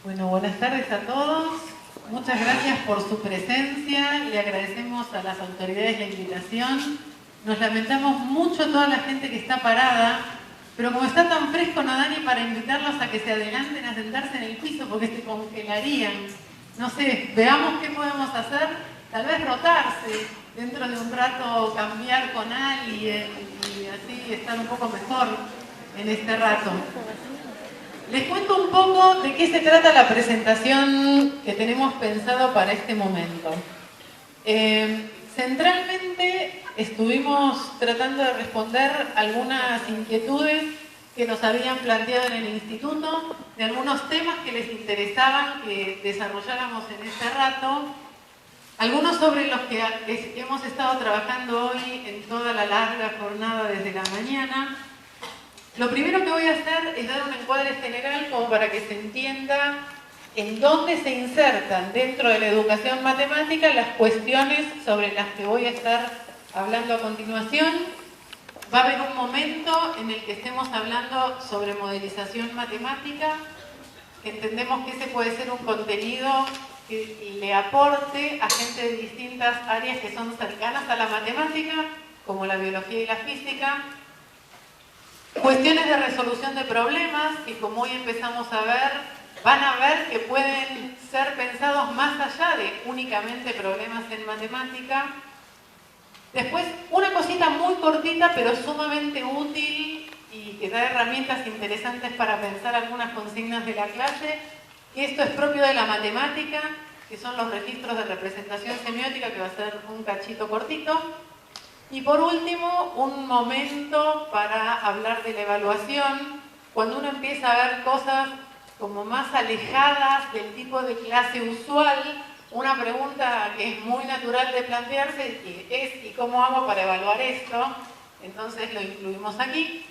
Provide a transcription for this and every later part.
Bueno, buenas tardes a todos. Muchas gracias por su presencia. Le agradecemos a las autoridades la invitación. Nos lamentamos mucho toda la gente que está parada, pero como está tan fresco no da ni para invitarlos a que se adelanten a sentarse en el piso porque se congelarían. No sé, veamos qué podemos hacer. Tal vez rotarse, dentro de un rato cambiar con alguien y así estar un poco mejor en este rato. Les cuento un poco de qué se trata la presentación que tenemos pensado para este momento. Centralmente estuvimos tratando de responder algunas inquietudes que nos habían planteado en el instituto, de algunos temas que les interesaban que desarrolláramos en este rato, algunos sobre los que hemos estado trabajando hoy en toda la larga jornada desde la mañana. Lo primero que voy a hacer es dar un encuadre general como para que se entienda en dónde se insertan dentro de la educación matemática las cuestiones sobre las que voy a estar hablando a continuación. Va a haber un momento en el que estemos hablando sobre modelización matemática, que entendemos que ese puede ser un contenido que le aporte a gente de distintas áreas que son cercanas a la matemática, como la biología y la física. Cuestiones de resolución de problemas, que como hoy empezamos a ver, van a ver que pueden ser pensados más allá de únicamente problemas en matemática. Después, una cosita muy cortita, pero sumamente útil y que da herramientas interesantes para pensar algunas consignas de la clase, que esto es propio de la matemática, que son los registros de representación semiótica, que va a ser un cachito cortito. Y por último, un momento para hablar de la evaluación, cuando uno empieza a ver cosas como más alejadas del tipo de clase usual. Una pregunta que es muy natural de plantearse es ¿y cómo hago para evaluar esto? Entonces lo incluimos aquí.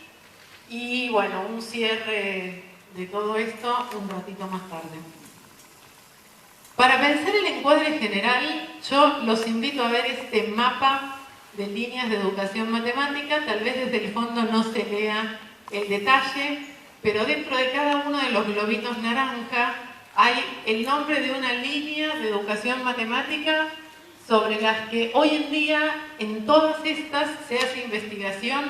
Y bueno, un cierre de todo esto un ratito más tarde. Para pensar el encuadre general, yo los invito a ver este mapa de líneas de educación matemática. Tal vez desde el fondo no se lea el detalle, pero dentro de cada uno de los globitos naranja hay el nombre de una línea de educación matemática sobre las que hoy en día en todas estas se hace investigación.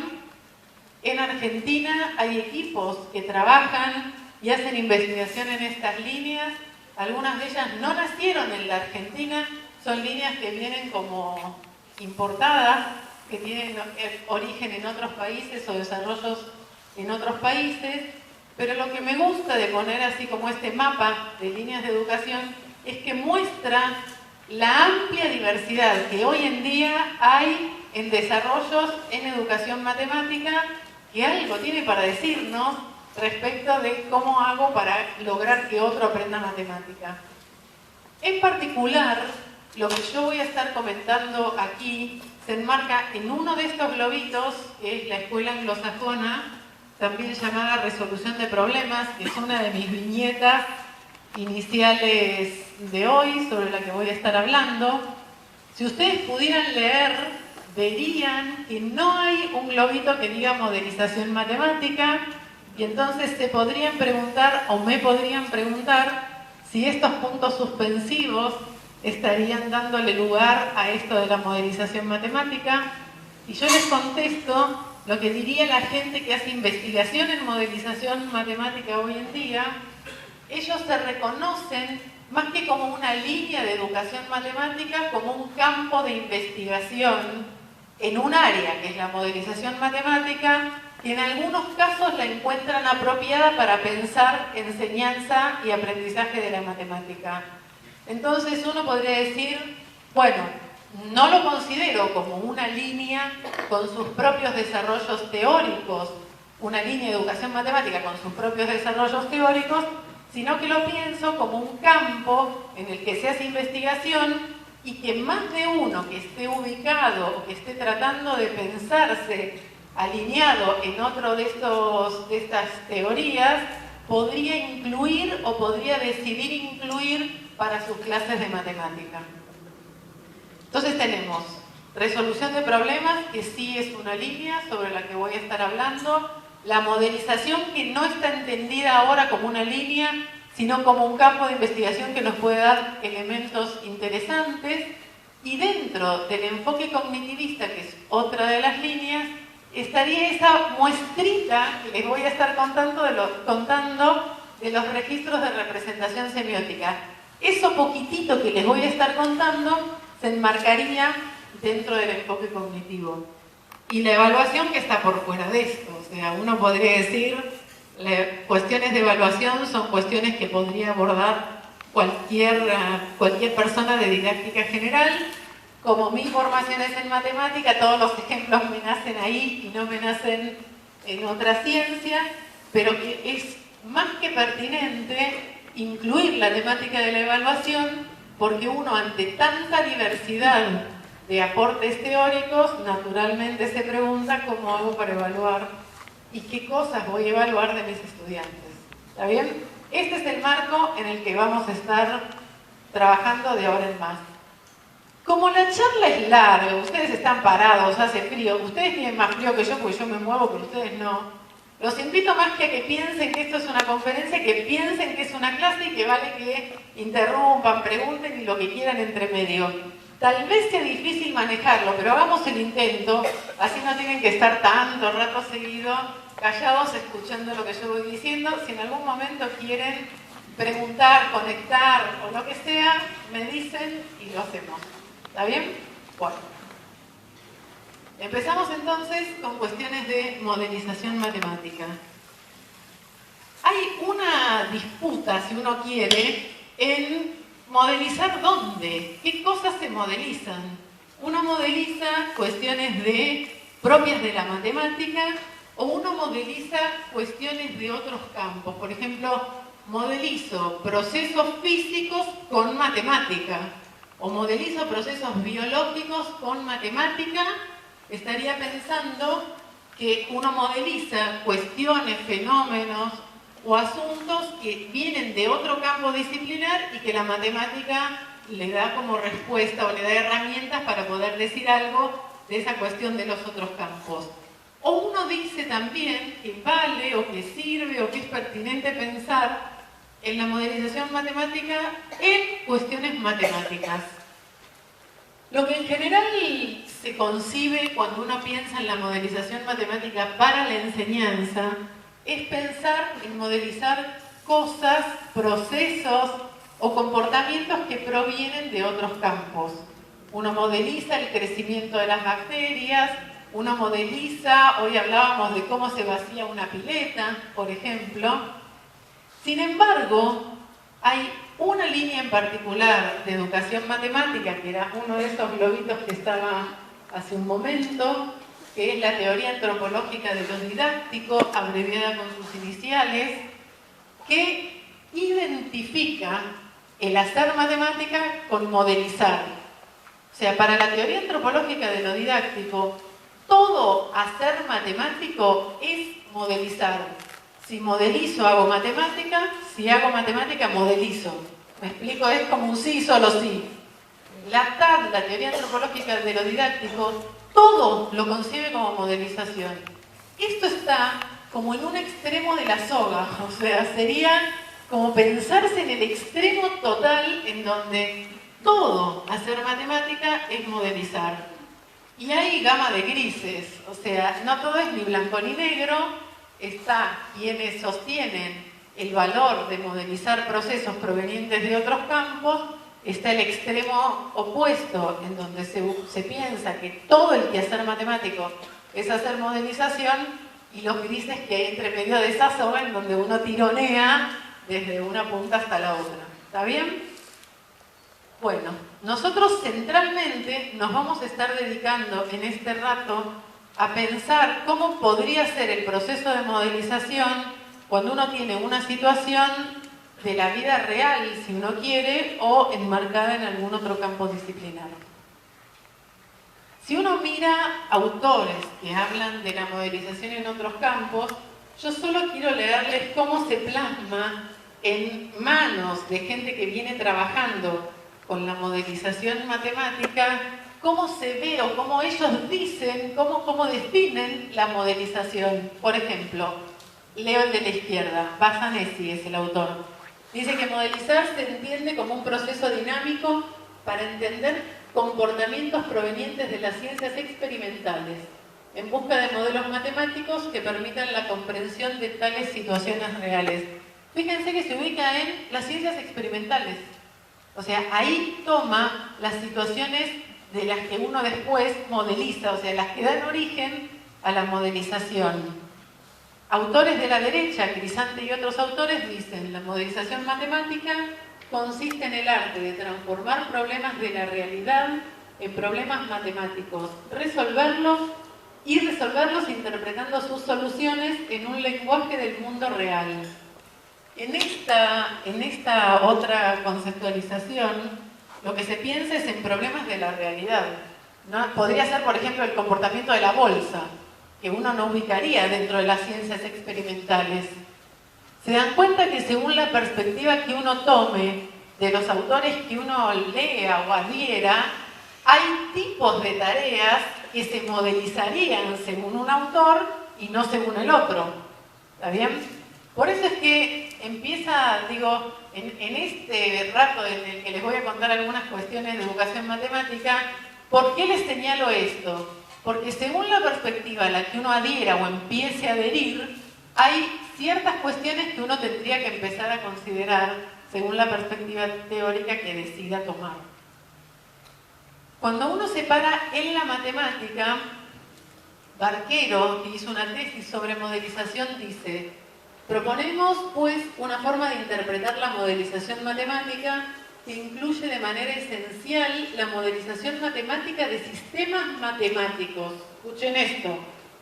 En Argentina hay equipos que trabajan y hacen investigación en estas líneas. Algunas de ellas no nacieron en la Argentina, son líneas que vienen como importadas, que tienen origen en otros países o desarrollos en otros países, pero lo que me gusta de poner así como este mapa de líneas de educación es que muestra la amplia diversidad que hoy en día hay en desarrollos en educación matemática, que algo tiene para decirnos respecto de cómo hago para lograr que otro aprenda matemática. En particular, lo que yo voy a estar comentando aquí se enmarca en uno de estos globitos, que es la escuela anglosajona, también llamada resolución de problemas, que es una de mis viñetas iniciales de hoy, sobre la que voy a estar hablando. Si ustedes pudieran leer, verían que no hay un globito que diga modelización matemática, y entonces se podrían preguntar, o me podrían preguntar, si estos puntos suspensivos estarían dándole lugar a esto de la modelización matemática. Y yo les contesto lo que diría la gente que hace investigación en modelización matemática hoy en día. Ellos se reconocen más que como una línea de educación matemática, como un campo de investigación en un área que es la modelización matemática, y en algunos casos la encuentran apropiada para pensar enseñanza y aprendizaje de la matemática. Entonces uno podría decir, bueno, no lo considero como una línea con sus propios desarrollos teóricos, una línea de educación matemática con sus propios desarrollos teóricos, sino que lo pienso como un campo en el que se hace investigación y que más de uno que esté ubicado o que esté tratando de pensarse alineado en otro de estas teorías podría incluir o podría decidir incluir para sus clases de matemática. Entonces tenemos resolución de problemas, que sí es una línea sobre la que voy a estar hablando, la modelización, que no está entendida ahora como una línea, sino como un campo de investigación que nos puede dar elementos interesantes. Y dentro del enfoque cognitivista, que es otra de las líneas, estaría esa muestrita que les voy a estar contando de los registros de representación semiótica. Eso poquitito que les voy a estar contando se enmarcaría dentro del enfoque cognitivo. Y la evaluación que está por fuera de esto, o sea, uno podría decir, cuestiones de evaluación son cuestiones que podría abordar cualquier persona de didáctica general. Como mi formación es en matemática, todos los ejemplos me nacen ahí y no me nacen en otra ciencia, pero que es más que pertinente incluir la temática de la evaluación, porque uno ante tanta diversidad de aportes teóricos, naturalmente se pregunta cómo hago para evaluar y qué cosas voy a evaluar de mis estudiantes. ¿Está bien? Este es el marco en el que vamos a estar trabajando de ahora en más. Como la charla es larga, ustedes están parados, hace frío, ustedes tienen más frío que yo porque yo me muevo, pero ustedes no. Los invito más que a que piensen que esto es una conferencia, que piensen que es una clase y que vale que interrumpan, pregunten y lo que quieran entre medio. Tal vez sea difícil manejarlo, pero hagamos el intento, así no tienen que estar tanto rato seguido callados escuchando lo que yo voy diciendo. Si en algún momento quieren preguntar, conectar o lo que sea, me dicen y lo hacemos. ¿Está bien? Bueno. Empezamos entonces con cuestiones de modelización matemática. Hay una disputa, si uno quiere, en modelizar dónde, qué cosas se modelizan. Uno modeliza cuestiones propias de la matemática o uno modeliza cuestiones de otros campos. Por ejemplo, modelizo procesos físicos con matemática o modelizo procesos biológicos con matemática. Estaría pensando que uno modeliza cuestiones, fenómenos o asuntos que vienen de otro campo disciplinar y que la matemática le da como respuesta o le da herramientas para poder decir algo de esa cuestión de los otros campos. O uno dice también que vale o que sirve o que es pertinente pensar en la modelización matemática en cuestiones matemáticas. Lo que en general se concibe cuando uno piensa en la modelización matemática para la enseñanza es pensar en modelizar cosas, procesos o comportamientos que provienen de otros campos. Uno modeliza el crecimiento de las bacterias, uno modeliza, hoy hablábamos de cómo se vacía una pileta, por ejemplo. Sin embargo, hay una línea en particular de educación matemática, que era uno de esos globitos que estaba hace un momento, que es la teoría antropológica de lo didáctico, abreviada con sus iniciales, que identifica el hacer matemática con modelizar. O sea, para la teoría antropológica de lo didáctico, todo hacer matemático es modelizar. Si modelizo, hago matemática. Si hago matemática, modelizo. ¿Me explico? Es como un sí, solo sí. La TAD, la teoría antropológica de lo didáctico, todo lo concibe como modelización. Esto está como en un extremo de la soga, o sea, sería como pensarse en el extremo total en donde todo hacer matemática es modelizar. Y hay gama de grises, o sea, no todo es ni blanco ni negro. Está quienes sostienen el valor de modelizar procesos provenientes de otros campos, está el extremo opuesto, en donde se piensa que todo el quehacer matemático es hacer modelización, y los grises que hay entre medio de esa soga, en donde uno tironea desde una punta hasta la otra. ¿Está bien? Bueno, nosotros centralmente nos vamos a estar dedicando en este rato a pensar cómo podría ser el proceso de modelización cuando uno tiene una situación de la vida real, si uno quiere, o enmarcada en algún otro campo disciplinar. Si uno mira autores que hablan de la modelización en otros campos, yo solo quiero leerles cómo se plasma en manos de gente que viene trabajando con la modelización matemática, cómo se ve o cómo ellos dicen, cómo definen la modelización. Por ejemplo, leo el de la izquierda, Basanesi es el autor. Dice que modelizar se entiende como un proceso dinámico para entender comportamientos provenientes de las ciencias experimentales, en busca de modelos matemáticos que permitan la comprensión de tales situaciones reales. Fíjense que se ubica en las ciencias experimentales. O sea, ahí toma las situaciones de las que uno después modeliza, o sea, las que dan origen a la modelización. Autores de la derecha, Crisante y otros autores, dicen: la modelización matemática consiste en el arte de transformar problemas de la realidad en problemas matemáticos, resolverlos interpretando sus soluciones en un lenguaje del mundo real. En esta otra conceptualización, lo que se piensa es en problemas de la realidad, ¿no? Podría ser, por ejemplo, el comportamiento de la bolsa, que uno no ubicaría dentro de las ciencias experimentales. Se dan cuenta que según la perspectiva que uno tome de los autores que uno lea o adhiera, hay tipos de tareas que se modelizarían según un autor y no según el otro. ¿Está bien? Por eso es que empieza, digo, en este rato en el que les voy a contar algunas cuestiones de educación matemática, ¿por qué les señalo esto? Porque según la perspectiva a la que uno adhiera o empiece a adherir, hay ciertas cuestiones que uno tendría que empezar a considerar según la perspectiva teórica que decida tomar. Cuando uno se para en la matemática, Barquero, que hizo una tesis sobre modelización, dice: proponemos, pues, una forma de interpretar la modelización matemática que incluye de manera esencial la modelización matemática de sistemas matemáticos. Escuchen esto: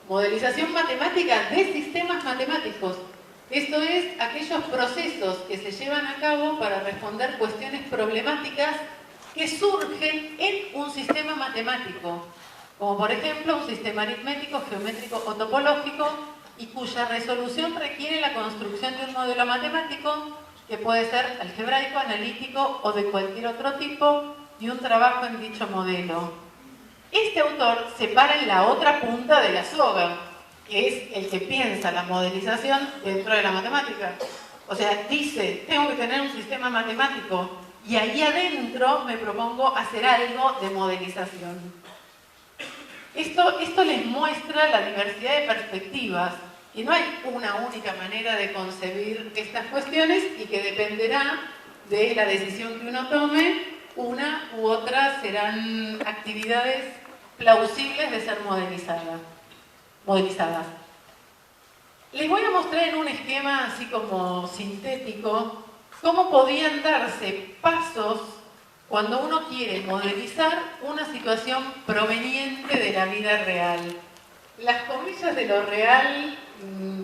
modelización matemática de sistemas matemáticos. Esto es, aquellos procesos que se llevan a cabo para responder cuestiones problemáticas que surgen en un sistema matemático, como por ejemplo un sistema aritmético, geométrico o topológico, y cuya resolución requiere la construcción de un modelo matemático que puede ser algebraico, analítico o de cualquier otro tipo, y un trabajo en dicho modelo. Este autor se para en la otra punta de la soga, que es el que piensa la modelización dentro de la matemática. O sea, dice: tengo que tener un sistema matemático y ahí adentro me propongo hacer algo de modelización. Esto les muestra la diversidad de perspectivas, y no hay una única manera de concebir estas cuestiones, y que dependerá de la decisión que uno tome. Una u otra serán actividades plausibles de ser modelizadas. Les voy a mostrar en un esquema así como sintético cómo podían darse pasos cuando uno quiere modelizar una situación proveniente de la vida real. Las comillas de lo real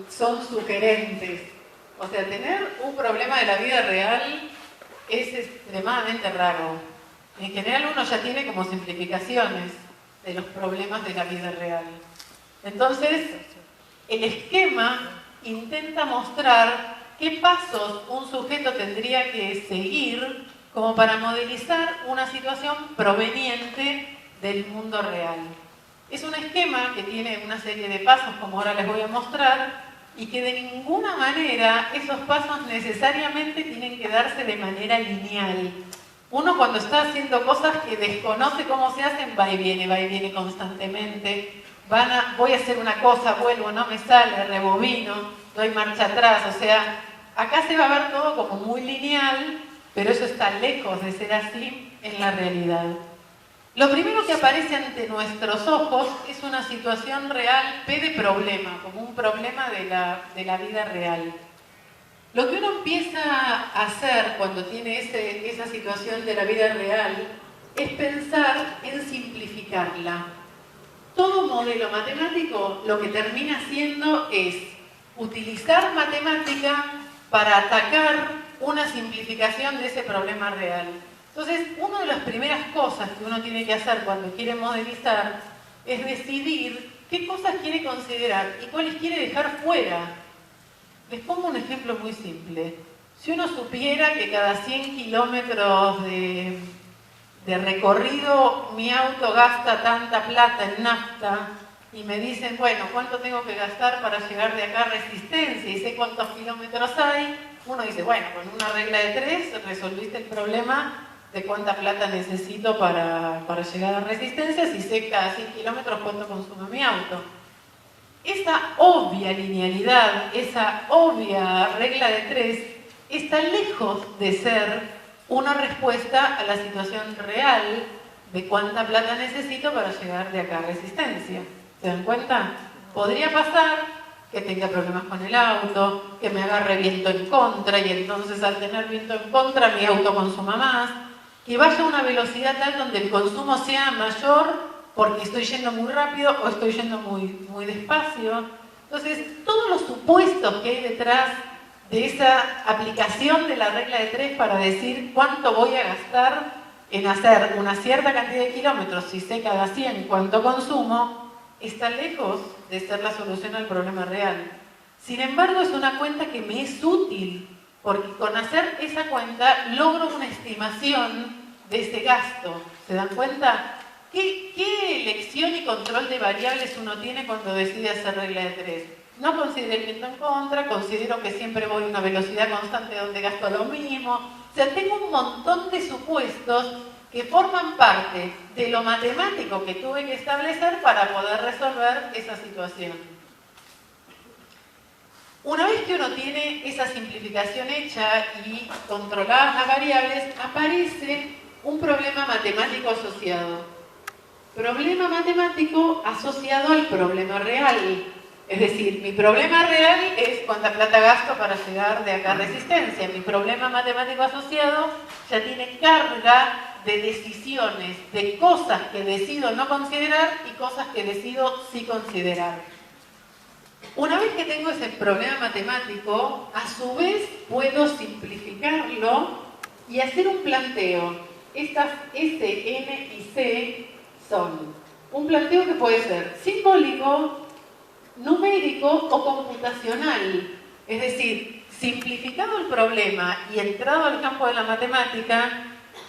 son sugerentes. O sea, tener un problema de la vida real es extremadamente raro. En general uno ya tiene como simplificaciones de los problemas de la vida real. Entonces, el esquema intenta mostrar qué pasos un sujeto tendría que seguir como para modelizar una situación proveniente del mundo real. Es un esquema que tiene una serie de pasos, como ahora les voy a mostrar, y que de ninguna manera esos pasos necesariamente tienen que darse de manera lineal. Uno, cuando está haciendo cosas que desconoce cómo se hacen, va y viene constantemente. Voy a hacer una cosa, vuelvo, no me sale, rebobino, doy marcha atrás. O sea, acá se va a ver todo como muy lineal, pero eso está lejos de ser así en la realidad. Lo primero que aparece ante nuestros ojos es una situación real, P de problema, como un problema de la vida real. Lo que uno empieza a hacer cuando tiene esa situación de la vida real es pensar en simplificarla. Todo modelo matemático lo que termina haciendo es utilizar matemática para atacar una simplificación de ese problema real. Entonces, una de las primeras cosas que uno tiene que hacer cuando quiere modelizar es decidir qué cosas quiere considerar y cuáles quiere dejar fuera. Les pongo un ejemplo muy simple. Si uno supiera que cada 100 kilómetros de recorrido mi auto gasta tanta plata en nafta, y me dicen, bueno, ¿cuánto tengo que gastar para llegar de acá a Resistencia? Y sé cuántos kilómetros hay, uno dice, bueno, con una regla de 3 resolviste el problema de cuánta plata necesito para llegar a Resistencia, si sé cada 100 kilómetros cuánto consume mi auto. Esa obvia linealidad, esa obvia regla de 3, está lejos de ser una respuesta a la situación real de cuánta plata necesito para llegar de acá a Resistencia. ¿Se dan cuenta? Podría pasar que tenga problemas con el auto, que me agarre viento en contra y entonces al tener viento en contra mi auto consuma más, que vaya a una velocidad tal donde el consumo sea mayor porque estoy yendo muy rápido o estoy yendo muy despacio. Entonces, todos los supuestos que hay detrás de esa aplicación de la regla de 3 para decir cuánto voy a gastar en hacer una cierta cantidad de kilómetros, si sé cada 100 cuánto consumo, está lejos de ser la solución al problema real. Sin embargo, es una cuenta que me es útil, porque con hacer esa cuenta logro una estimación de ese gasto. ¿Se dan cuenta? ¿Qué elección y control de variables uno tiene cuando decide hacer regla de 3? No considero el viento en contra, considero que siempre voy a una velocidad constante donde gasto lo mismo. O sea, tengo un montón de supuestos que forman parte de lo matemático que tuve que establecer para poder resolver esa situación. Una vez que uno tiene esa simplificación hecha y controladas las variables, aparece un problema matemático asociado. Problema matemático asociado al problema real. Es decir, mi problema real es cuánta plata gasto para llegar de acá a Resistencia. Mi problema matemático asociado ya tiene carga de decisiones, de cosas que decido no considerar y cosas que decido sí considerar. Una vez que tengo ese problema matemático, a su vez puedo simplificarlo y hacer un planteo. Estas S, N y C son un planteo que puede ser simbólico, numérico o computacional. Es decir, simplificado el problema y entrado al campo de la matemática,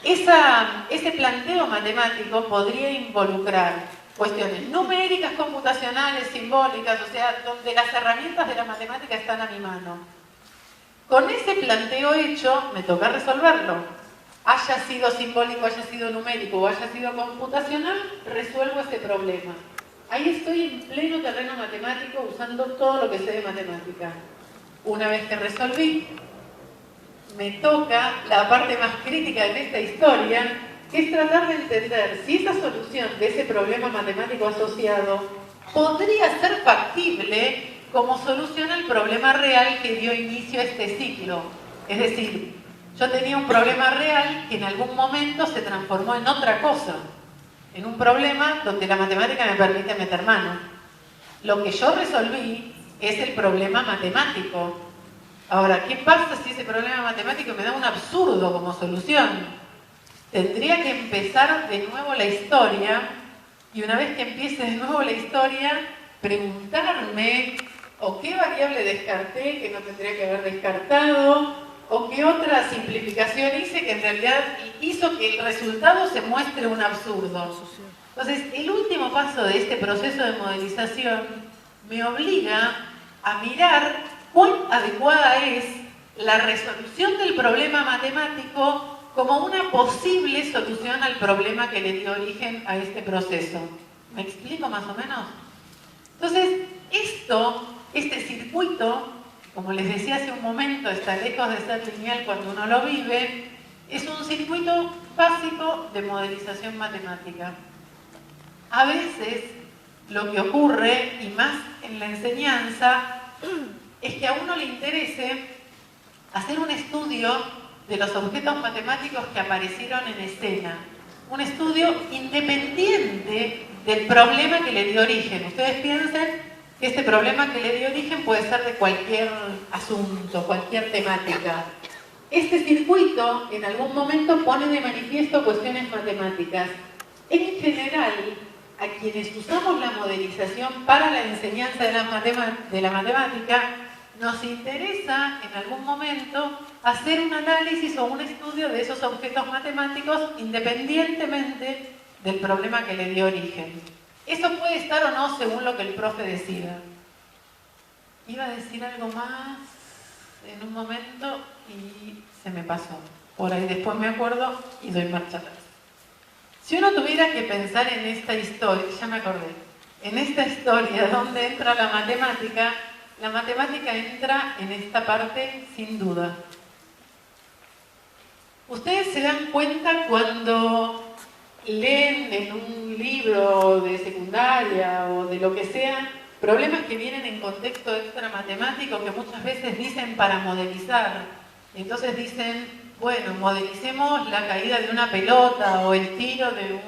ese planteo matemático podría involucrar cuestiones numéricas, computacionales, simbólicas, o sea, donde las herramientas de la matemática están a mi mano. Con ese planteo hecho, me toca resolverlo. Haya sido simbólico, haya sido numérico o haya sido computacional, resuelvo ese problema. Ahí estoy en pleno terreno matemático usando todo lo que sé de matemática. Una vez que resolví, me toca la parte más crítica de esta historia, que es tratar de entender si esa solución de ese problema matemático asociado podría ser factible como solución al problema real que dio inicio a este ciclo. Es decir, yo tenía un problema real que en algún momento se transformó en otra cosa, en un problema donde la matemática me permite meter mano. Lo que yo resolví es el problema matemático. Ahora, ¿qué pasa si ese problema matemático me da un absurdo como solución? Tendría que empezar de nuevo la historia y una vez que empiece de nuevo la historia, preguntarme o qué variable descarté que no tendría que haber descartado, o qué otra simplificación hice que en realidad hizo que el resultado se muestre un absurdo. Entonces, el último paso de este proceso de modelización me obliga a mirar cuán adecuada es la resolución del problema matemático como una posible solución al problema que le dio origen a este proceso. ¿Me explico más o menos? Entonces, este circuito, como les decía hace un momento, está lejos de ser lineal cuando uno lo vive, es un circuito básico de modelización matemática. A veces lo que ocurre, y más en la enseñanza, es que a uno le interese hacer un estudio de los objetos matemáticos que aparecieron en escena. Un estudio independiente del problema que le dio origen. Ustedes piensen que este problema que le dio origen puede ser de cualquier asunto, cualquier temática. Este circuito en algún momento pone de manifiesto cuestiones matemáticas. En general, a quienes usamos la modelización para la enseñanza de la matemática, nos interesa en algún momento hacer un análisis o un estudio de esos objetos matemáticos independientemente del problema que le dio origen. Eso puede estar o no según lo que el profe decida. ¿Iba a decir algo más? en un momento y se me pasó. Por ahí después me acuerdo y doy marcha atrás. Si uno tuviera que pensar en esta historia, ya me acordé, en esta historia donde entra la matemática entra en esta parte sin duda. Ustedes se dan cuenta cuando leen en un libro de secundaria o de lo que sea, problemas que vienen en contexto extra matemático que muchas veces dicen para modelizar. Entonces dicen, bueno, modelicemos la caída de una pelota o el tiro de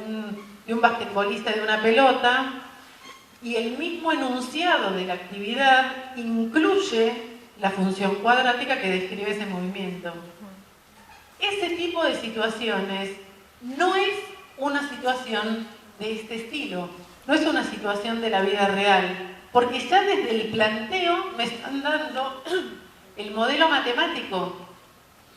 un basquetbolista de una pelota, y el mismo enunciado de la actividad incluye la función cuadrática que describe ese movimiento. Ese tipo de situaciones no es una situación de este estilo, no es una situación de la vida real, porque ya desde el planteo me están dando el modelo matemático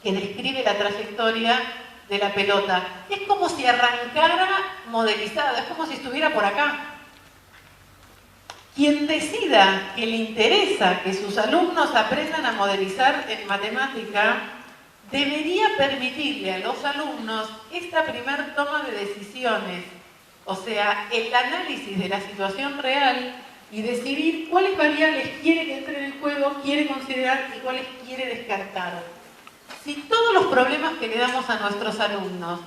que describe la trayectoria de la pelota. Es como si arrancara modelizada, es como si estuviera por acá. Quien decida que le interesa que sus alumnos aprendan a modelizar en matemática, debería permitirle a los alumnos esta primer toma de decisiones, o sea, el análisis de la situación real y decidir cuáles variables quiere que entre en el juego, quiere considerar y cuáles quiere descartar. Si todos los problemas que le damos a nuestros alumnos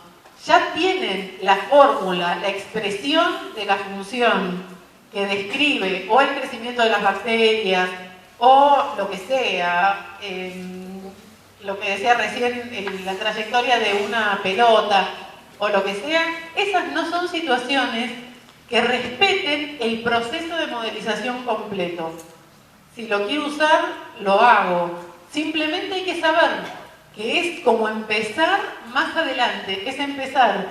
ya tienen la fórmula, la expresión de la función que describe o el crecimiento de las bacterias o lo que sea, lo que decía recién, la trayectoria de una pelota o lo que sea, esas no son situaciones que respeten el proceso de modelización completo. Si lo quiero usar, lo hago. Simplemente hay que saber que es como empezar más adelante, es empezar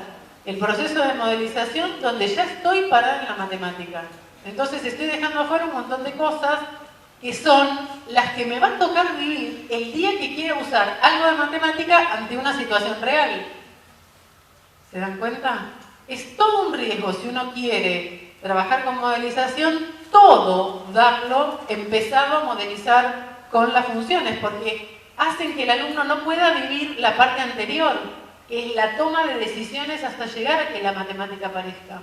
el proceso de modelización donde ya estoy parada en la matemática. Entonces estoy dejando afuera un montón de cosas que son las que me va a tocar vivir el día que quiera usar algo de matemática ante una situación real. ¿Se dan cuenta? Es todo un riesgo si uno quiere trabajar con modelización, todo darlo empezado a modelizar con las funciones, porque hacen que el alumno no pueda vivir la parte anterior, que es la toma de decisiones hasta llegar a que la matemática aparezca.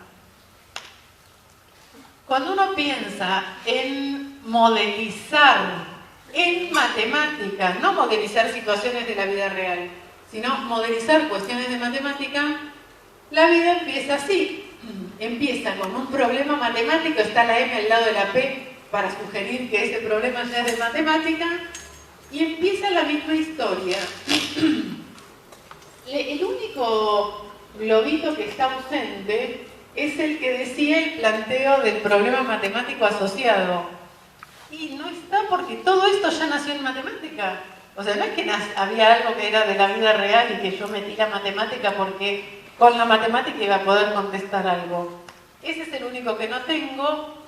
Cuando uno piensa en modelizar en matemática, no modelizar situaciones de la vida real, sino modelizar cuestiones de matemática, la vida empieza así. Empieza con un problema matemático, está la M al lado de la P para sugerir que ese problema ya es de matemática, y empieza la misma historia. El único globito que está ausente es el que decía el planteo del problema matemático asociado. Y no está porque todo esto ya nació en matemática. O sea, no es que había algo que era de la vida real y que yo metí la matemática porque con la matemática iba a poder contestar algo. Ese es el único que no tengo,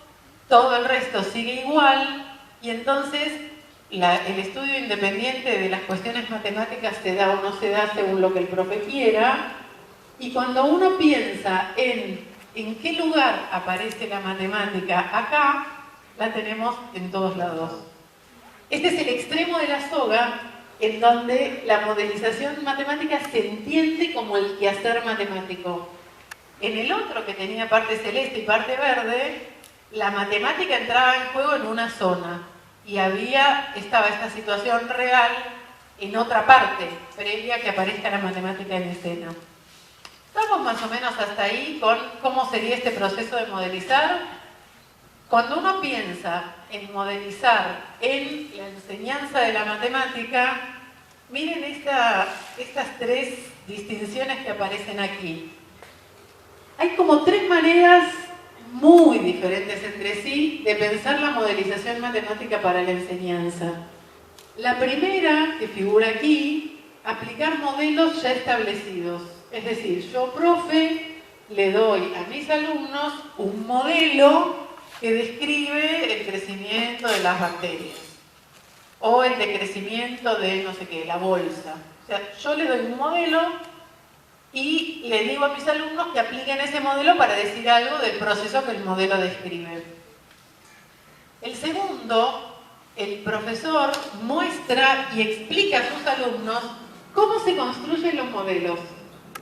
todo el resto sigue igual, y entonces el estudio independiente de las cuestiones matemáticas se da o no se da según lo que el profe quiera, y cuando uno piensa en qué lugar aparece la matemática acá, la tenemos en todos lados. Este es el extremo de la soga en donde la modelización matemática se entiende como el quehacer matemático. En el otro, que tenía parte celeste y parte verde, la matemática entraba en juego en una zona y estaba esta situación real en otra parte, previa a que aparezca la matemática en escena. Estamos más o menos hasta ahí con cómo sería este proceso de modelizar. Cuando uno piensa en modelizar en la enseñanza de la matemática, miren estas tres distinciones que aparecen aquí. Hay como tres maneras muy diferentes entre sí de pensar la modelización matemática para la enseñanza. La primera, que figura aquí, aplicar modelos ya establecidos. Es decir, yo, profe, le doy a mis alumnos un modelo que describe el crecimiento de las bacterias o el decrecimiento de no sé qué, la bolsa. O sea, yo le doy un modelo y le digo a mis alumnos que apliquen ese modelo para decir algo del proceso que el modelo describe. El segundo el profesor muestra y explica a sus alumnos cómo se construyen los modelos.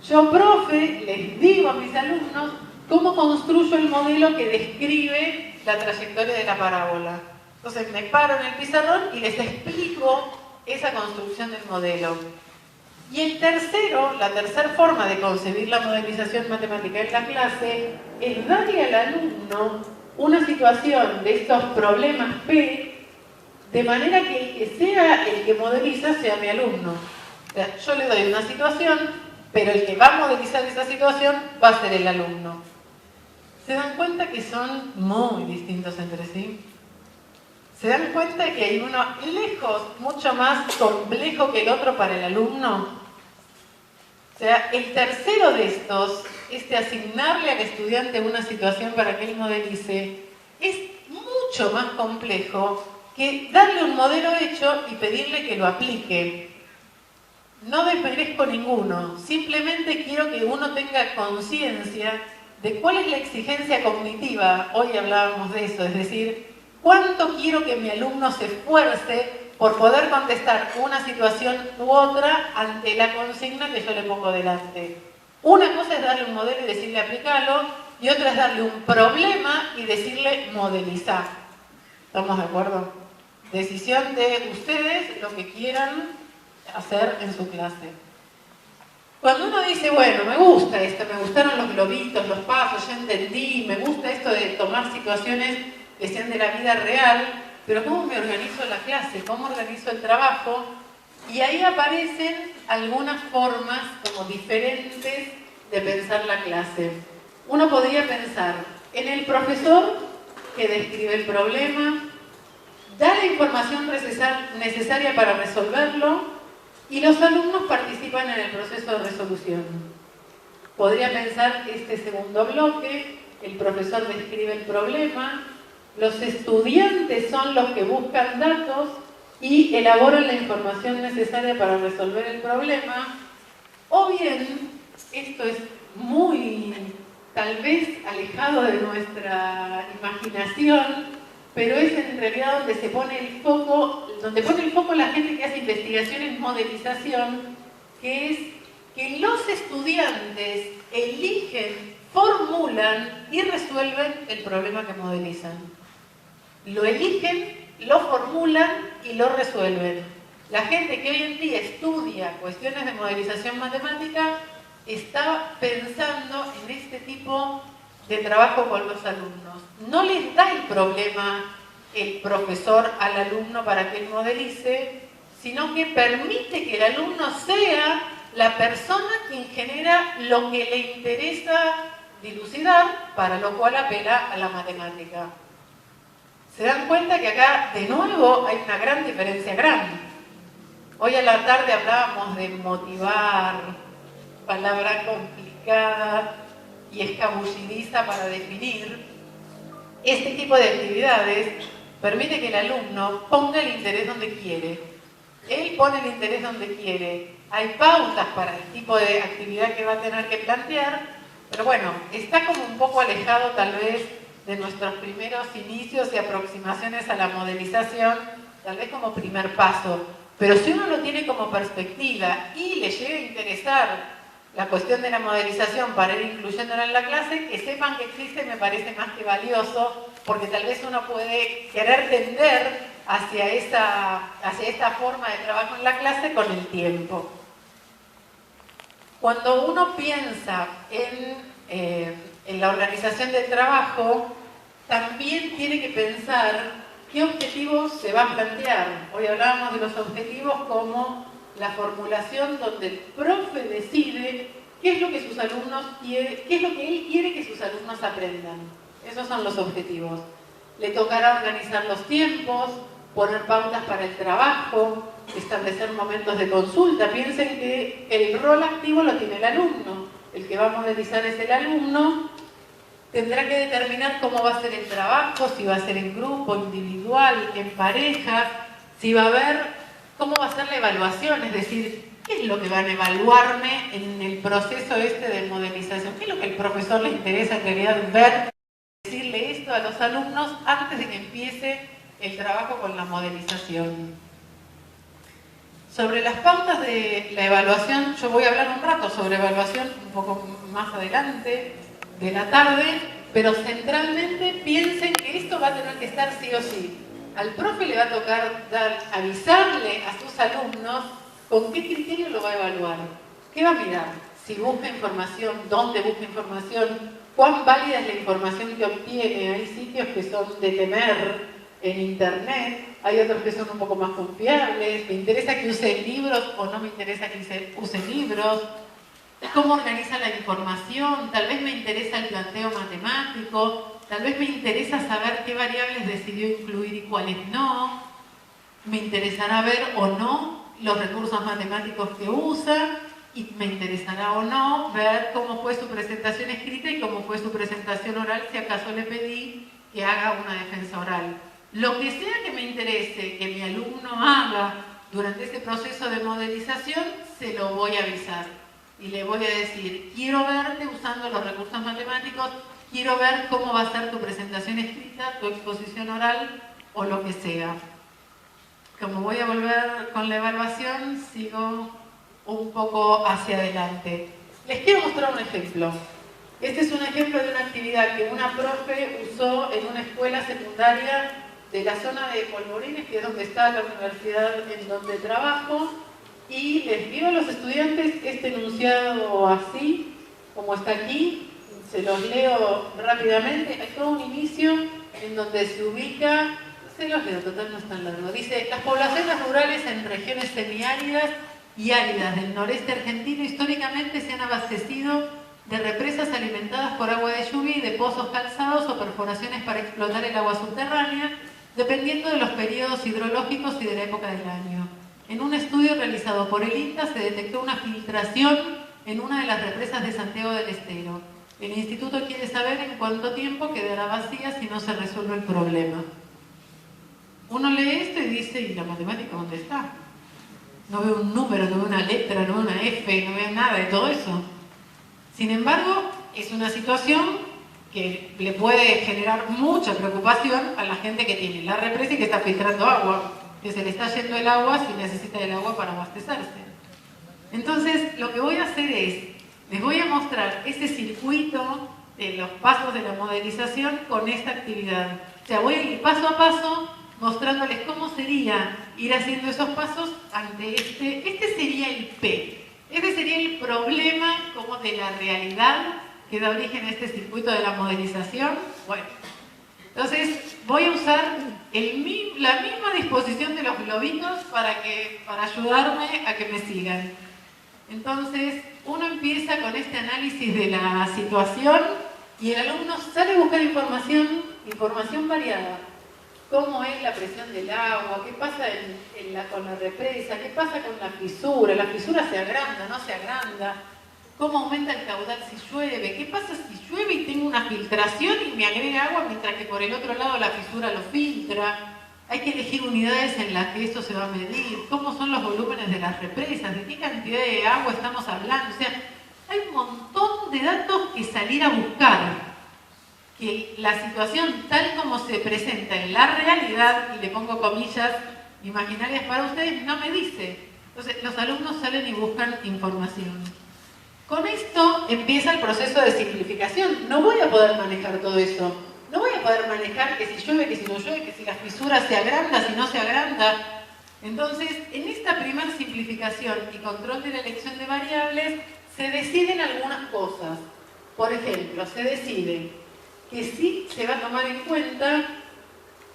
Yo, profe, les digo a mis alumnos cómo construyo el modelo que describe la trayectoria de la parábola. Entonces me paro en el pizarrón y les explico esa construcción del modelo. Y el tercero, la tercera forma de concebir la modelización matemática en la clase es darle al alumno una situación de estos problemas P, de manera que el que sea el que modeliza sea mi alumno. O sea, yo le doy una situación, pero el que va a modelizar esa situación va a ser el alumno. ¿Se dan cuenta que son muy distintos entre sí? ¿Se dan cuenta que hay uno lejos, mucho más complejo que el otro para el alumno? O sea, el tercero de estos, asignarle al estudiante una situación para que él modelice, es mucho más complejo que darle un modelo hecho y pedirle que lo aplique. No desmerezco ninguno, simplemente quiero que uno tenga conciencia de cuál es la exigencia cognitiva. Hoy hablábamos de eso, es decir, cuánto quiero que mi alumno se esfuerce por poder contestar una situación u otra ante la consigna que yo le pongo delante. Una cosa es darle un modelo y decirle aplícalo, y otra es darle un problema y decirle modelizar. ¿Estamos de acuerdo? Decisión de ustedes lo que quieran hacer en su clase. Cuando uno dice, bueno, me gusta esto, me gustaron los globitos, los pasos, ya entendí, me gusta esto de tomar situaciones que sean de la vida real, pero ¿cómo me organizo la clase? ¿Cómo organizo el trabajo? Y ahí aparecen algunas formas como diferentes de pensar la clase. Uno podría pensar en el profesor que describe el problema, da la información necesaria para resolverlo y los alumnos participan en el proceso de resolución. Podría pensar este segundo bloque, el profesor describe el problema, los estudiantes son los que buscan datos y elaboran la información necesaria para resolver el problema, o bien, esto es muy, tal vez, alejado de nuestra imaginación, pero es en realidad donde se pone el foco, la gente que hace investigación en modelización, que es que los estudiantes eligen, formulan y resuelven el problema que modelizan. Lo eligen, lo formulan y lo resuelven. La gente que hoy en día estudia cuestiones de modelización matemática está pensando en este tipo de trabajo con los alumnos. No les da el problema el profesor al alumno para que él modelice, sino que permite que el alumno sea la persona quien genera lo que le interesa dilucidar, para lo cual apela a la matemática. ¿Se dan cuenta que acá, de nuevo, hay una gran diferencia grande? Hoy a la tarde hablábamos de motivar, palabra complicada y escabullidiza para definir. Este tipo de actividades permite que el alumno ponga el interés donde quiere. Él pone el interés donde quiere. Hay pautas para el tipo de actividad que va a tener que plantear, pero bueno, está como un poco alejado tal vez de nuestros primeros inicios y aproximaciones a la modelización, tal vez como primer paso. Pero si uno lo tiene como perspectiva y le llega a interesar la cuestión de la modelización para ir incluyéndola en la clase, que sepan que existe me parece más que valioso, porque tal vez uno puede querer tender hacia esta forma de trabajo en la clase con el tiempo. Cuando uno piensa en la organización del trabajo, también tiene que pensar qué objetivos se va a plantear. Hoy hablábamos de los objetivos como la formulación donde el profe decide qué es lo que sus alumnos quieren, qué es lo que él quiere que sus alumnos aprendan. Esos son los objetivos. Le tocará organizar los tiempos, poner pautas para el trabajo, establecer momentos de consulta. Piensen que el rol activo lo tiene el alumno. El que va a modelizar es el alumno. Tendrá que determinar cómo va a ser el trabajo, si va a ser en grupo, individual, en pareja, si va a haber cómo va a ser la evaluación, es decir, qué es lo que van a evaluarme en el proceso de modelización, qué es lo que al profesor le interesa en realidad ver, decirle esto a los alumnos antes de que empiece el trabajo con la modelización. Sobre las pautas de la evaluación, yo voy a hablar un rato sobre evaluación un poco más adelante de la tarde, pero centralmente piensen que esto va a tener que estar sí o sí. Al profe le va a tocar avisarle a sus alumnos con qué criterio lo va a evaluar. ¿Qué va a mirar? Si busca información, dónde busca información, cuán válida es la información que obtiene. Hay sitios que son de temer en internet, hay otros que son un poco más confiables. ¿Me interesa que use libros o no me interesa que use libros? ¿Cómo organiza la información? Tal vez me interesa el planteo matemático, tal vez me interesa saber qué variables decidió incluir y cuáles no. Me interesará ver o no los recursos matemáticos que usa, y me interesará o no ver cómo fue su presentación escrita y cómo fue su presentación oral, si acaso le pedí que haga una defensa oral. Lo que sea que me interese que mi alumno haga durante este proceso de modelización, se lo voy a avisar. Y le voy a decir, quiero verte usando los recursos matemáticos, quiero ver cómo va a ser tu presentación escrita, tu exposición oral o lo que sea. Como voy a volver con la evaluación, sigo un poco hacia adelante. Les quiero mostrar un ejemplo. Este es un ejemplo de una actividad que una profe usó en una escuela secundaria de la zona de Polvorines, que es donde está la universidad en donde trabajo, y les dio a los estudiantes este enunciado así, como está aquí. Se los leo rápidamente. Hay todo un inicio en donde se ubica, se los leo, total no es tan largo. Dice, las poblaciones rurales en regiones semiáridas y áridas del noreste argentino históricamente se han abastecido de represas alimentadas por agua de lluvia y de pozos calzados o perforaciones para explotar el agua subterránea, dependiendo de los periodos hidrológicos y de la época del año. En un estudio realizado por el INTA se detectó una filtración en una de las represas de Santiago del Estero. El instituto quiere saber en cuánto tiempo quedará vacía si no se resuelve el problema. Uno lee esto y dice, ¿y la matemática dónde está? No veo un número, no veo una letra, no veo una F, no veo nada de todo eso. Sin embargo, es una situación que le puede generar mucha preocupación a la gente que tiene la represa y que está filtrando agua, que se le está yendo el agua si necesita el agua para abastecerse. Entonces, lo que voy a hacer es, les voy a mostrar ese circuito de los pasos de la modelización con esta actividad. O sea, voy a ir paso a paso mostrándoles cómo sería ir haciendo esos pasos ante este sería el P. Este sería el problema como de la realidad que da origen a este circuito de la modelización. Bueno, entonces voy a usar la misma disposición de los globitos para ayudarme a que me sigan. Entonces, uno empieza con este análisis de la situación y el alumno sale a buscar información variada. ¿Cómo es la presión del agua? ¿Qué pasa con la represa? ¿Qué pasa con la fisura? ¿La fisura se agranda, no se agranda? ¿Cómo aumenta el caudal si llueve? ¿Qué pasa si llueve y tengo una filtración y me agrega agua mientras que por el otro lado la fisura lo filtra? Hay que elegir unidades en las que esto se va a medir. ¿Cómo son los volúmenes de las represas? ¿De qué cantidad de agua estamos hablando? O sea, hay un montón de datos que salir a buscar. Que la situación tal como se presenta en la realidad, y le pongo comillas imaginarias para ustedes, no me dice. Entonces, los alumnos salen y buscan información. Con esto empieza el proceso de simplificación. No voy a poder manejar todo eso. No voy a poder manejar que si llueve, que si no llueve, que si la fisura se agranda, si no se agranda. Entonces, en esta primera simplificación y control de la elección de variables, se deciden algunas cosas. Por ejemplo, se decide que sí se va a tomar en cuenta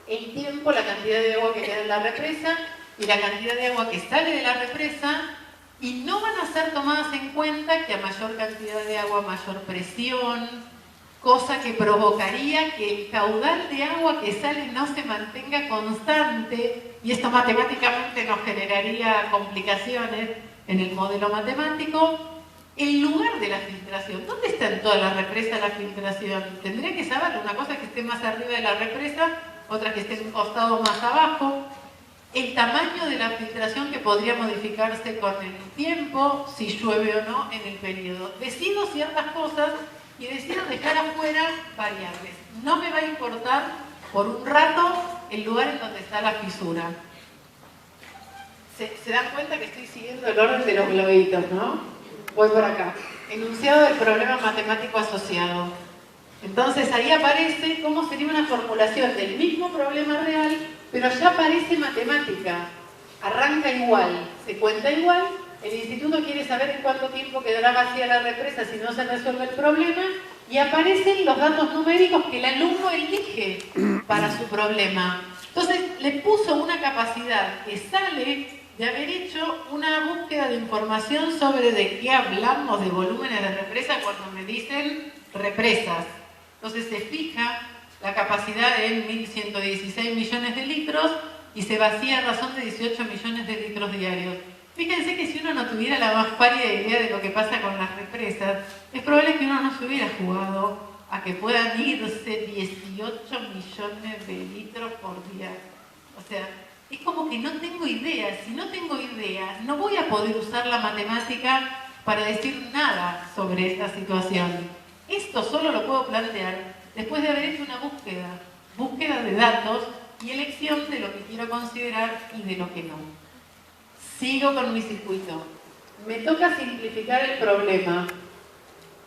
el tiempo, la cantidad de agua que queda en la represa y la cantidad de agua que sale de la represa, y no van a ser tomadas en cuenta que a mayor cantidad de agua, mayor presión, cosa que provocaría que el caudal de agua que sale no se mantenga constante, y esto matemáticamente nos generaría complicaciones en el modelo matemático. El lugar de la filtración, ¿dónde está en toda la represa la filtración? Tendría que saber, una cosa es que esté más arriba de la represa, otra que esté en un costado más abajo. El tamaño de la filtración que podría modificarse con el tiempo, si llueve o no en el periodo. Decido ciertas cosas y decido dejar afuera variables. No me va a importar por un rato el lugar en donde está la fisura. Se dan cuenta que estoy siguiendo el orden de los globitos, ¿no? Voy por acá. Enunciado del problema matemático asociado. Entonces ahí aparece cómo sería una formulación del mismo problema real, pero ya aparece matemática. Arranca igual, se cuenta igual. El instituto quiere saber en cuánto tiempo quedará vacía la represa si no se resuelve el problema, y aparecen los datos numéricos que el alumno elige para su problema. Entonces le puso una capacidad que sale de haber hecho una búsqueda de información sobre de qué hablamos de volúmenes de represa cuando me dicen represas. Entonces se fija la capacidad en 1.116 millones de litros y se vacía a razón de 18 millones de litros diarios. Fíjense que si uno no tuviera la más pálida idea de lo que pasa con las represas, es probable que uno no se hubiera jugado a que puedan irse 18 millones de litros por día. O sea, es como que no tengo idea. Si no tengo idea, no voy a poder usar la matemática para decir nada sobre esta situación. Esto solo lo puedo plantear después de haber hecho una búsqueda de datos y elección de lo que quiero considerar y de lo que no. Sigo con mi circuito. Me toca simplificar el problema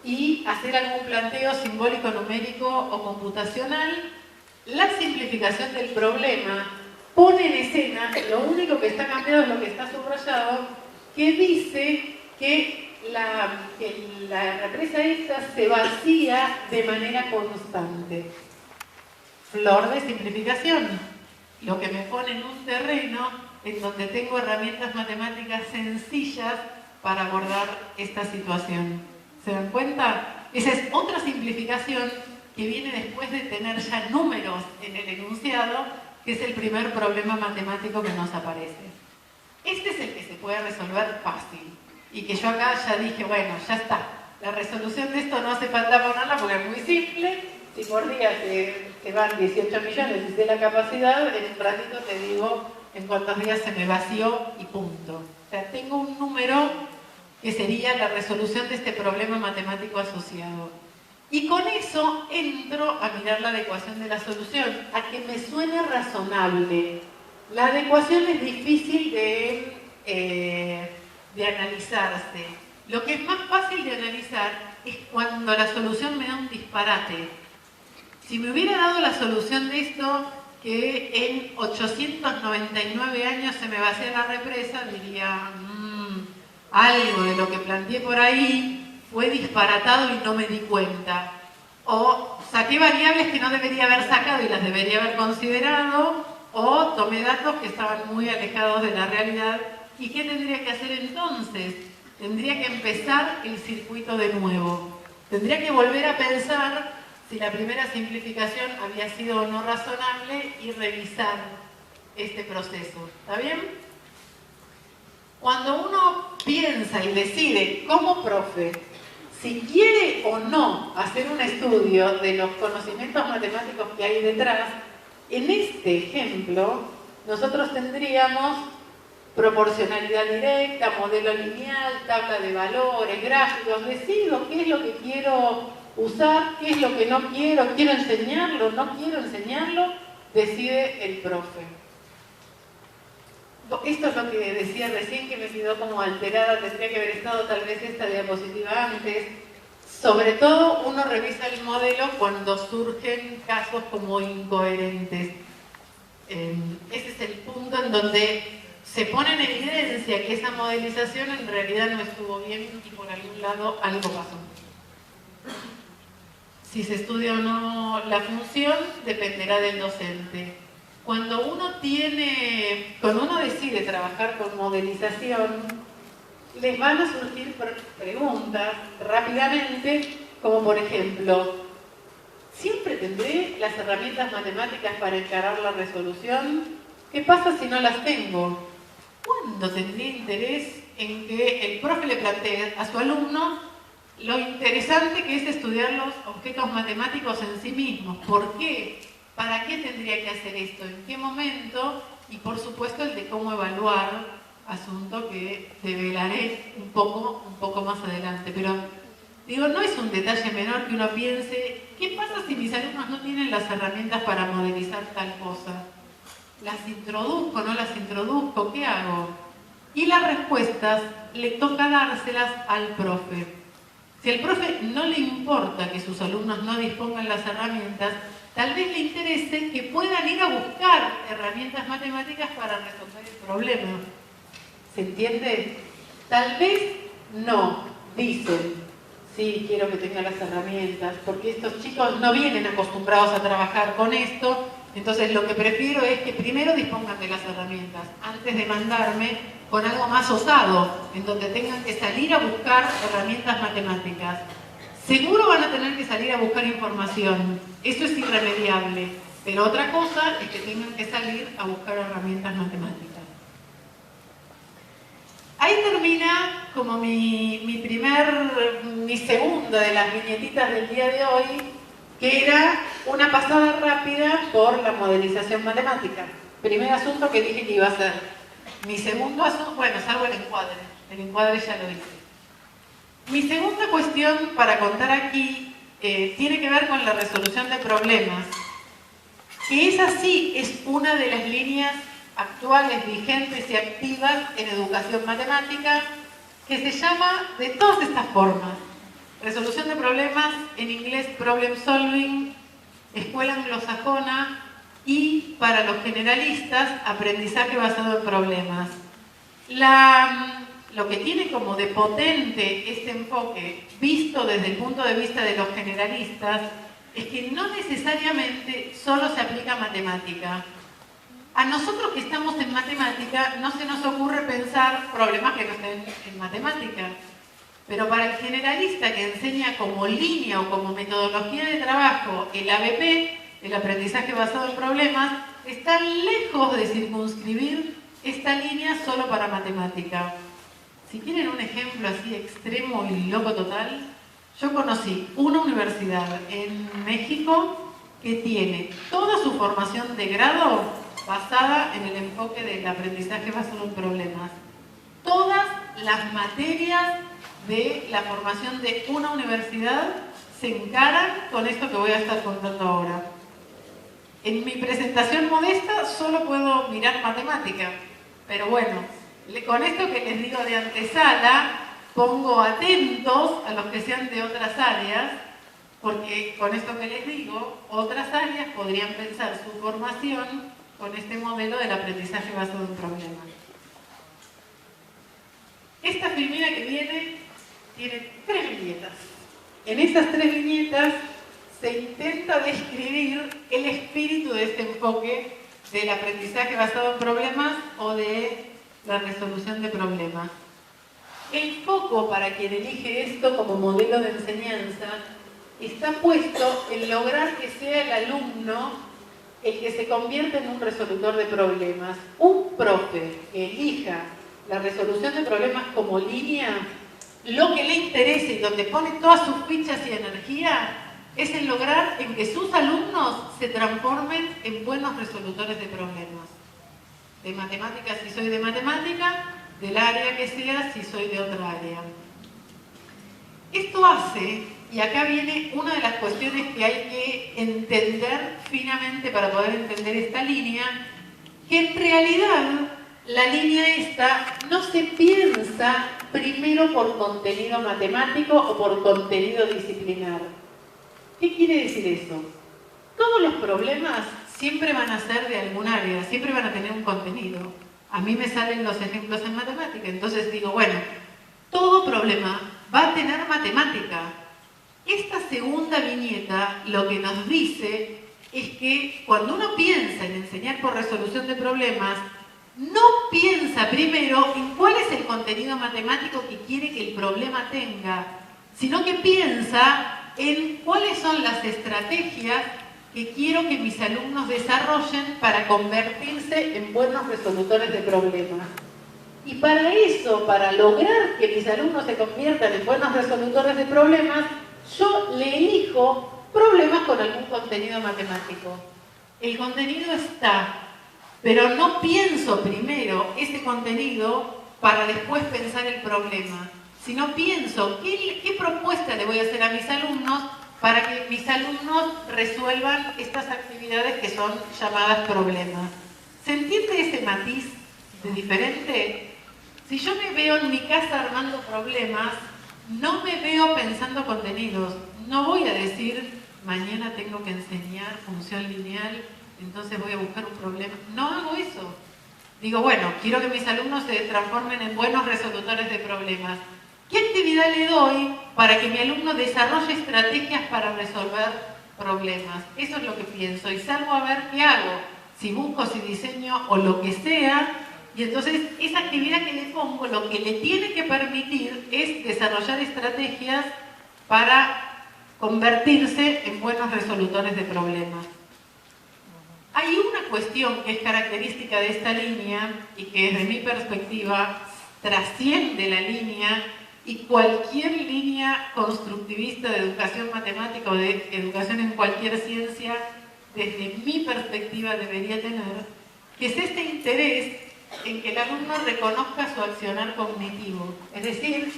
y hacer algún planteo simbólico, numérico o computacional. La simplificación del problema pone en escena, lo único que está cambiado es lo que está subrayado, que dice que la represa esta se vacía de manera constante. Flor de simplificación, lo que me pone en un terreno en donde tengo herramientas matemáticas sencillas para abordar esta situación. ¿Se dan cuenta? Esa es otra simplificación que viene después de tener ya números en el enunciado, que es el primer problema matemático que nos aparece. Este es el que se puede resolver fácil y que yo acá ya dije, bueno, ya está. La resolución de esto no hace falta ponerla porque es muy simple. Si por día se van 18 millones y sé la capacidad, en un ratito te digo en cuántos días se me vació y punto. O sea, tengo un número que sería la resolución de este problema matemático asociado. Y con eso entro a mirar la adecuación de la solución, a que me suene razonable. La adecuación es difícil de analizarse. Lo que es más fácil de analizar es cuando la solución me da un disparate. Si me hubiera dado la solución de esto, que en 899 años se me vacía la represa, diría, algo de lo que planteé por ahí fue disparatado y no me di cuenta. O saqué variables que no debería haber sacado y las debería haber considerado, o tomé datos que estaban muy alejados de la realidad. ¿Y qué tendría que hacer entonces? Tendría que empezar el circuito de nuevo. Tendría que volver a pensar si la primera simplificación había sido o no razonable y revisar este proceso. ¿Está bien? Cuando uno piensa y decide como profe si quiere o no hacer un estudio de los conocimientos matemáticos que hay detrás, en este ejemplo nosotros tendríamos proporcionalidad directa, modelo lineal, tabla de valores, gráficos. Decido qué es lo que quiero usar, qué es lo que no quiero enseñarlo, no quiero enseñarlo, decide el profe. Esto es lo que decía recién, que me quedó como alterada, tendría que haber estado tal vez esta diapositiva antes. Sobre todo uno revisa el modelo cuando surgen casos como incoherentes. Ese es el punto en donde se pone en evidencia que esa modelización en realidad no estuvo bien y por algún lado algo pasó. Si se estudia o no la función dependerá del docente. Cuando uno decide trabajar con modelización, les van a surgir preguntas rápidamente, como por ejemplo, ¿siempre tendré las herramientas matemáticas para encarar la resolución? ¿Qué pasa si no las tengo? ¿Cuándo tendría interés en que el profe le plantee a su alumno lo interesante que es estudiar los objetos matemáticos en sí mismos? ¿Por qué? ¿Para qué tendría que hacer esto? ¿En qué momento? Y por supuesto el de cómo evaluar, asunto que develaré un poco más adelante. Pero digo, no es un detalle menor que uno piense, ¿qué pasa si mis alumnos no tienen las herramientas para modelizar tal cosa? ¿Las introduzco, no las introduzco? ¿Qué hago? Y las respuestas le toca dárselas al profe. Si al profe no le importa que sus alumnos no dispongan las herramientas, tal vez le interese que puedan ir a buscar herramientas matemáticas para resolver el problema. ¿Se entiende? Tal vez no, dicen, sí, quiero que tenga las herramientas, porque estos chicos no vienen acostumbrados a trabajar con esto, entonces lo que prefiero es que primero dispongan de las herramientas, antes de mandarme con algo más osado, en donde tengan que salir a buscar herramientas matemáticas. Seguro van a tener que salir a buscar información, eso es irremediable, pero otra cosa es que tengan que salir a buscar herramientas matemáticas. Ahí termina como mi segunda de las viñetitas del día de hoy, que era una pasada rápida por la modelización matemática. Primer asunto que dije que iba a hacer. Mi segundo asunto, bueno, salvo el encuadre ya lo hice. Mi segunda cuestión para contar aquí tiene que ver con la resolución de problemas, que esa sí es una de las líneas actuales, vigentes y activas en educación matemática, que se llama de todas estas formas: resolución de problemas, en inglés problem solving, escuela anglosajona, y para los generalistas, aprendizaje basado en problemas. Lo que tiene como de potente este enfoque, visto desde el punto de vista de los generalistas, es que no necesariamente solo se aplica a matemática. A nosotros que estamos en matemática no se nos ocurre pensar problemas que no estén en matemática. Pero para el generalista que enseña como línea o como metodología de trabajo el ABP, el aprendizaje basado en problemas, está lejos de circunscribir esta línea solo para matemática. Si quieren un ejemplo así extremo y loco total, yo conocí una universidad en México que tiene toda su formación de grado basada en el enfoque del aprendizaje basado en problemas. Todas las materias de la formación de una universidad se encaran con esto que voy a estar contando ahora. En mi presentación modesta solo puedo mirar matemática, pero bueno, con esto que les digo de antesala, pongo atentos a los que sean de otras áreas, porque con esto que les digo, otras áreas podrían pensar su formación con este modelo del aprendizaje basado en problemas. Esta primera que viene tiene 3 viñetas. En esas 3 viñetas se intenta describir el espíritu de este enfoque del aprendizaje basado en problemas o de la resolución de problemas. El foco para quien elige esto como modelo de enseñanza está puesto en lograr que sea el alumno el que se convierta en un resolutor de problemas. Un profe que elija la resolución de problemas como línea, lo que le interesa y donde pone todas sus fichas y energía es en lograr en que sus alumnos se transformen en buenos resolutores de problemas. De matemáticas si soy de matemática, del área que sea si soy de otra área. Esto hace, y acá viene una de las cuestiones que hay que entender finamente para poder entender esta línea, que en realidad la línea esta no se piensa primero por contenido matemático o por contenido disciplinar. ¿Qué quiere decir eso? Todos los problemas siempre van a ser de algún área, siempre van a tener un contenido. A mí me salen los ejemplos en matemática, entonces digo, bueno, todo problema va a tener matemática. Esta segunda viñeta lo que nos dice es que cuando uno piensa en enseñar por resolución de problemas, no piensa primero en cuál es el contenido matemático que quiere que el problema tenga, sino que piensa en cuáles son las estrategias que quiero que mis alumnos desarrollen para convertirse en buenos resolutores de problemas. Y para eso, para lograr que mis alumnos se conviertan en buenos resolutores de problemas, yo le elijo problemas con algún contenido matemático. El contenido está, pero no pienso primero ese contenido para después pensar el problema, sino pienso qué propuesta le voy a hacer a mis alumnos para que mis alumnos resuelvan estas actividades que son llamadas problemas. ¿Se entiende ese matiz de diferente? Si yo me veo en mi casa armando problemas, no me veo pensando contenidos. No voy a decir, mañana tengo que enseñar función lineal, entonces voy a buscar un problema. No hago eso. Digo, bueno, quiero que mis alumnos se transformen en buenos resolutores de problemas. ¿Qué actividad le doy para que mi alumno desarrolle estrategias para resolver problemas? Eso es lo que pienso y salgo a ver qué hago. Si busco, si diseño o lo que sea. Y entonces esa actividad que le pongo lo que le tiene que permitir es desarrollar estrategias para convertirse en buenos resolutores de problemas. Hay una cuestión que es característica de esta línea y que desde mi perspectiva trasciende la línea y cualquier línea constructivista de educación matemática o de educación en cualquier ciencia, desde mi perspectiva debería tener, que es este interés en que el alumno reconozca su accionar cognitivo. Es decir,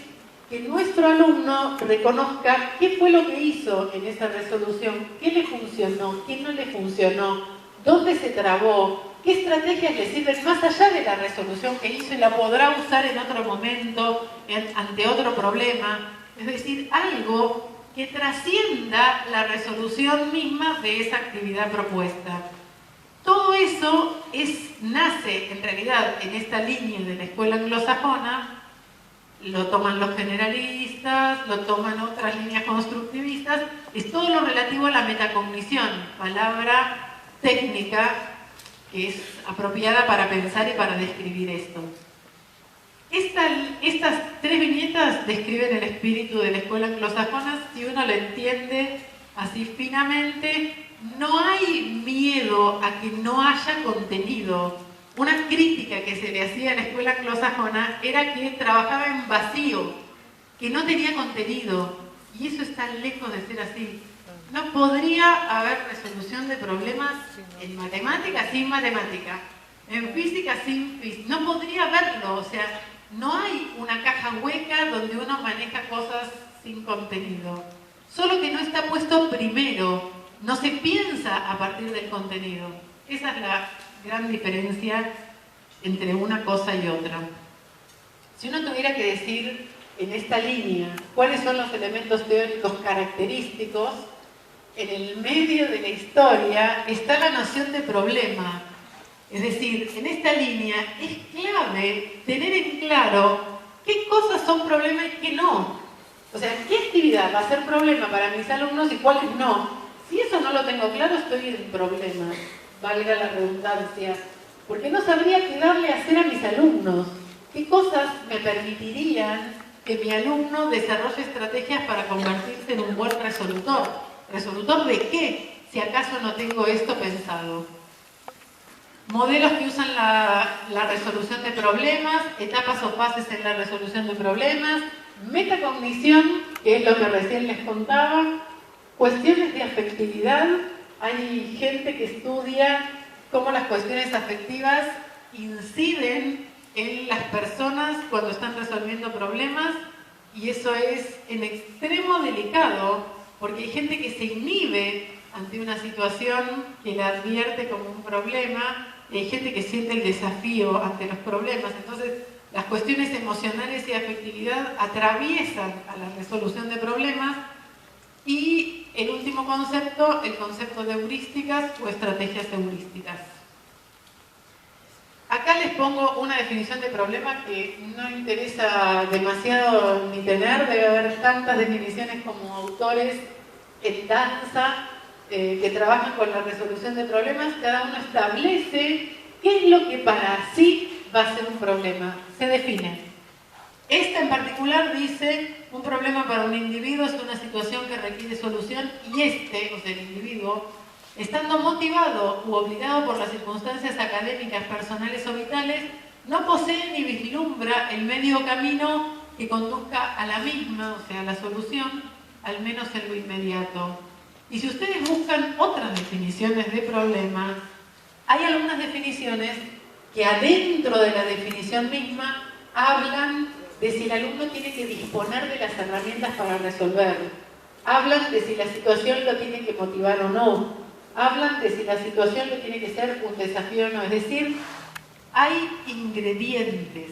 que nuestro alumno reconozca qué fue lo que hizo en esa resolución, qué le funcionó, qué no le funcionó, dónde se trabó, qué estrategias le sirven más allá de la resolución que hizo y la podrá usar en otro momento, ante otro problema. Es decir, algo que trascienda la resolución misma de esa actividad propuesta. Todo eso nace en realidad en esta línea de la escuela anglosajona, lo toman los generalistas, lo toman otras líneas constructivistas, es todo lo relativo a la metacognición, palabra técnica que es apropiada para pensar y para describir esto. Estas tres viñetas describen el espíritu de la escuela anglosajona. Si uno lo entiende así finamente, no hay miedo a que no haya contenido. Una crítica que se le hacía a la escuela anglosajona era que trabajaba en vacío, que no tenía contenido, y eso está lejos de ser así. No podría haber resolución de problemas en matemática sin matemática, en física sin física. No podría haberlo, o sea, no hay una caja hueca donde uno maneja cosas sin contenido. Solo que no está puesto primero, no se piensa a partir del contenido. Esa es la gran diferencia entre una cosa y otra. Si uno tuviera que decir en esta línea cuáles son los elementos teóricos característicos, en el medio de la historia está la noción de problema. Es decir, en esta línea es clave tener en claro qué cosas son problema y qué no. O sea, qué actividad va a ser problema para mis alumnos y cuáles no. Si eso no lo tengo claro, estoy en problemas, valga la redundancia, porque no sabría qué darle a hacer a mis alumnos. ¿Qué cosas me permitirían que mi alumno desarrolle estrategias para convertirse en un buen resolutor? ¿Resolutor de qué? Si acaso no tengo esto pensado. Modelos que usan la resolución de problemas, etapas o fases en la resolución de problemas, metacognición, que es lo que recién les contaba, cuestiones de afectividad. Hay gente que estudia cómo las cuestiones afectivas inciden en las personas cuando están resolviendo problemas, y eso es en extremo delicado, porque hay gente que se inhibe ante una situación que la advierte como un problema, y hay gente que siente el desafío ante los problemas. Entonces, las cuestiones emocionales y afectividad atraviesan a la resolución de problemas. Y el último concepto, el concepto de heurísticas o estrategias heurísticas. Acá les pongo una definición de problema que no interesa demasiado ni tener, debe haber tantas definiciones como autores en danza que trabajan con la resolución de problemas. Cada uno establece qué es lo que para sí va a ser un problema, se define. Esta en particular dice, un problema para un individuo es una situación que requiere solución y o sea, el individuo, estando motivado u obligado por las circunstancias académicas, personales o vitales, no posee ni vislumbra el medio camino que conduzca a la misma, o sea, a la solución, al menos en lo inmediato. Y si ustedes buscan otras definiciones de problemas, hay algunas definiciones que adentro de la definición misma hablan de si el alumno tiene que disponer de las herramientas para resolver. Hablan de si la situación lo tiene que motivar o no. hablan de si la situación le tiene que ser un desafío o no. Es decir, hay ingredientes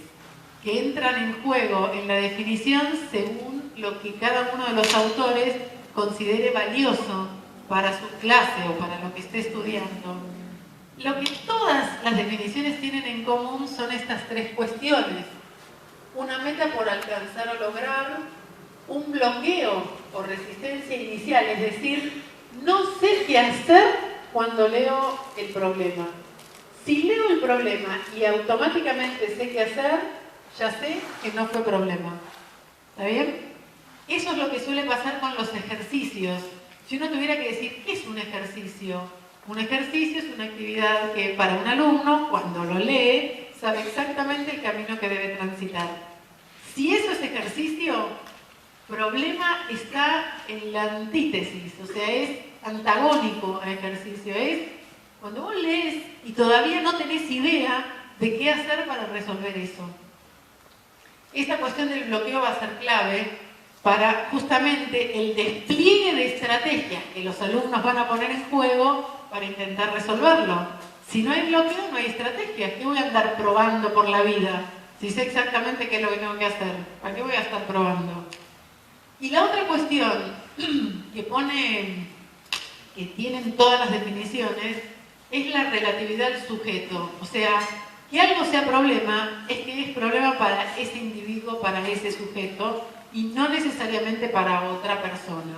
que entran en juego en la definición según lo que cada uno de los autores considere valioso para su clase o para lo que esté estudiando. Lo que todas las definiciones tienen en común son estas tres cuestiones. Una meta por alcanzar o lograr, un bloqueo o resistencia inicial, es decir, no sé qué hacer cuando leo el problema. Si leo el problema y automáticamente sé qué hacer, ya sé que no fue problema. ¿Está bien? Eso es lo que suele pasar con los ejercicios. Si uno tuviera que decir, ¿qué es un ejercicio? Un ejercicio es una actividad que para un alumno, cuando lo lee, sabe exactamente el camino que debe transitar. Si eso es ejercicio, problema está en la antítesis, o sea, es antagónico al ejercicio. Es cuando vos lees y todavía no tenés idea de qué hacer para resolver eso. Esta cuestión del bloqueo va a ser clave para justamente el despliegue de estrategias que los alumnos van a poner en juego para intentar resolverlo. Si no hay bloqueo, no hay estrategias. ¿Qué voy a andar probando por la vida? Si sé exactamente qué es lo que tengo que hacer, ¿para qué voy a estar probando? Y la otra cuestión que tienen todas las definiciones, es la relatividad del sujeto. O sea, que algo sea problema, es que es problema para ese individuo, para ese sujeto, y no necesariamente para otra persona.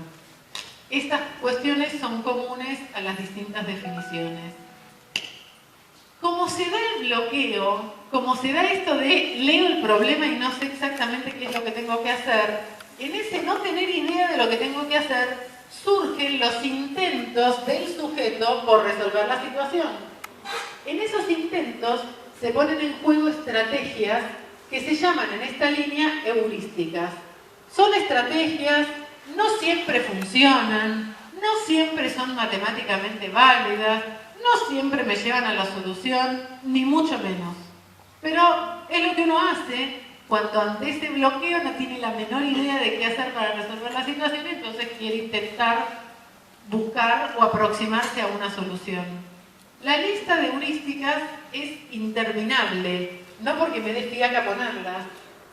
Estas cuestiones son comunes a las distintas definiciones. Como se da el bloqueo, como se da esto de leo el problema y no sé exactamente qué es lo que tengo que hacer, en ese no tener idea de lo que tengo que hacer, surgen los intentos del sujeto por resolver la situación. En esos intentos se ponen en juego estrategias que se llaman en esta línea heurísticas. Son estrategias, no siempre funcionan, no siempre son matemáticamente válidas, no siempre me llevan a la solución, ni mucho menos. Pero es lo que uno hace cuando ante ese bloqueo no tiene la menor idea de qué hacer para resolver la situación, entonces quiere intentar buscar o aproximarse a una solución. La lista de heurísticas es interminable, no porque me dé fiaca ponerlas,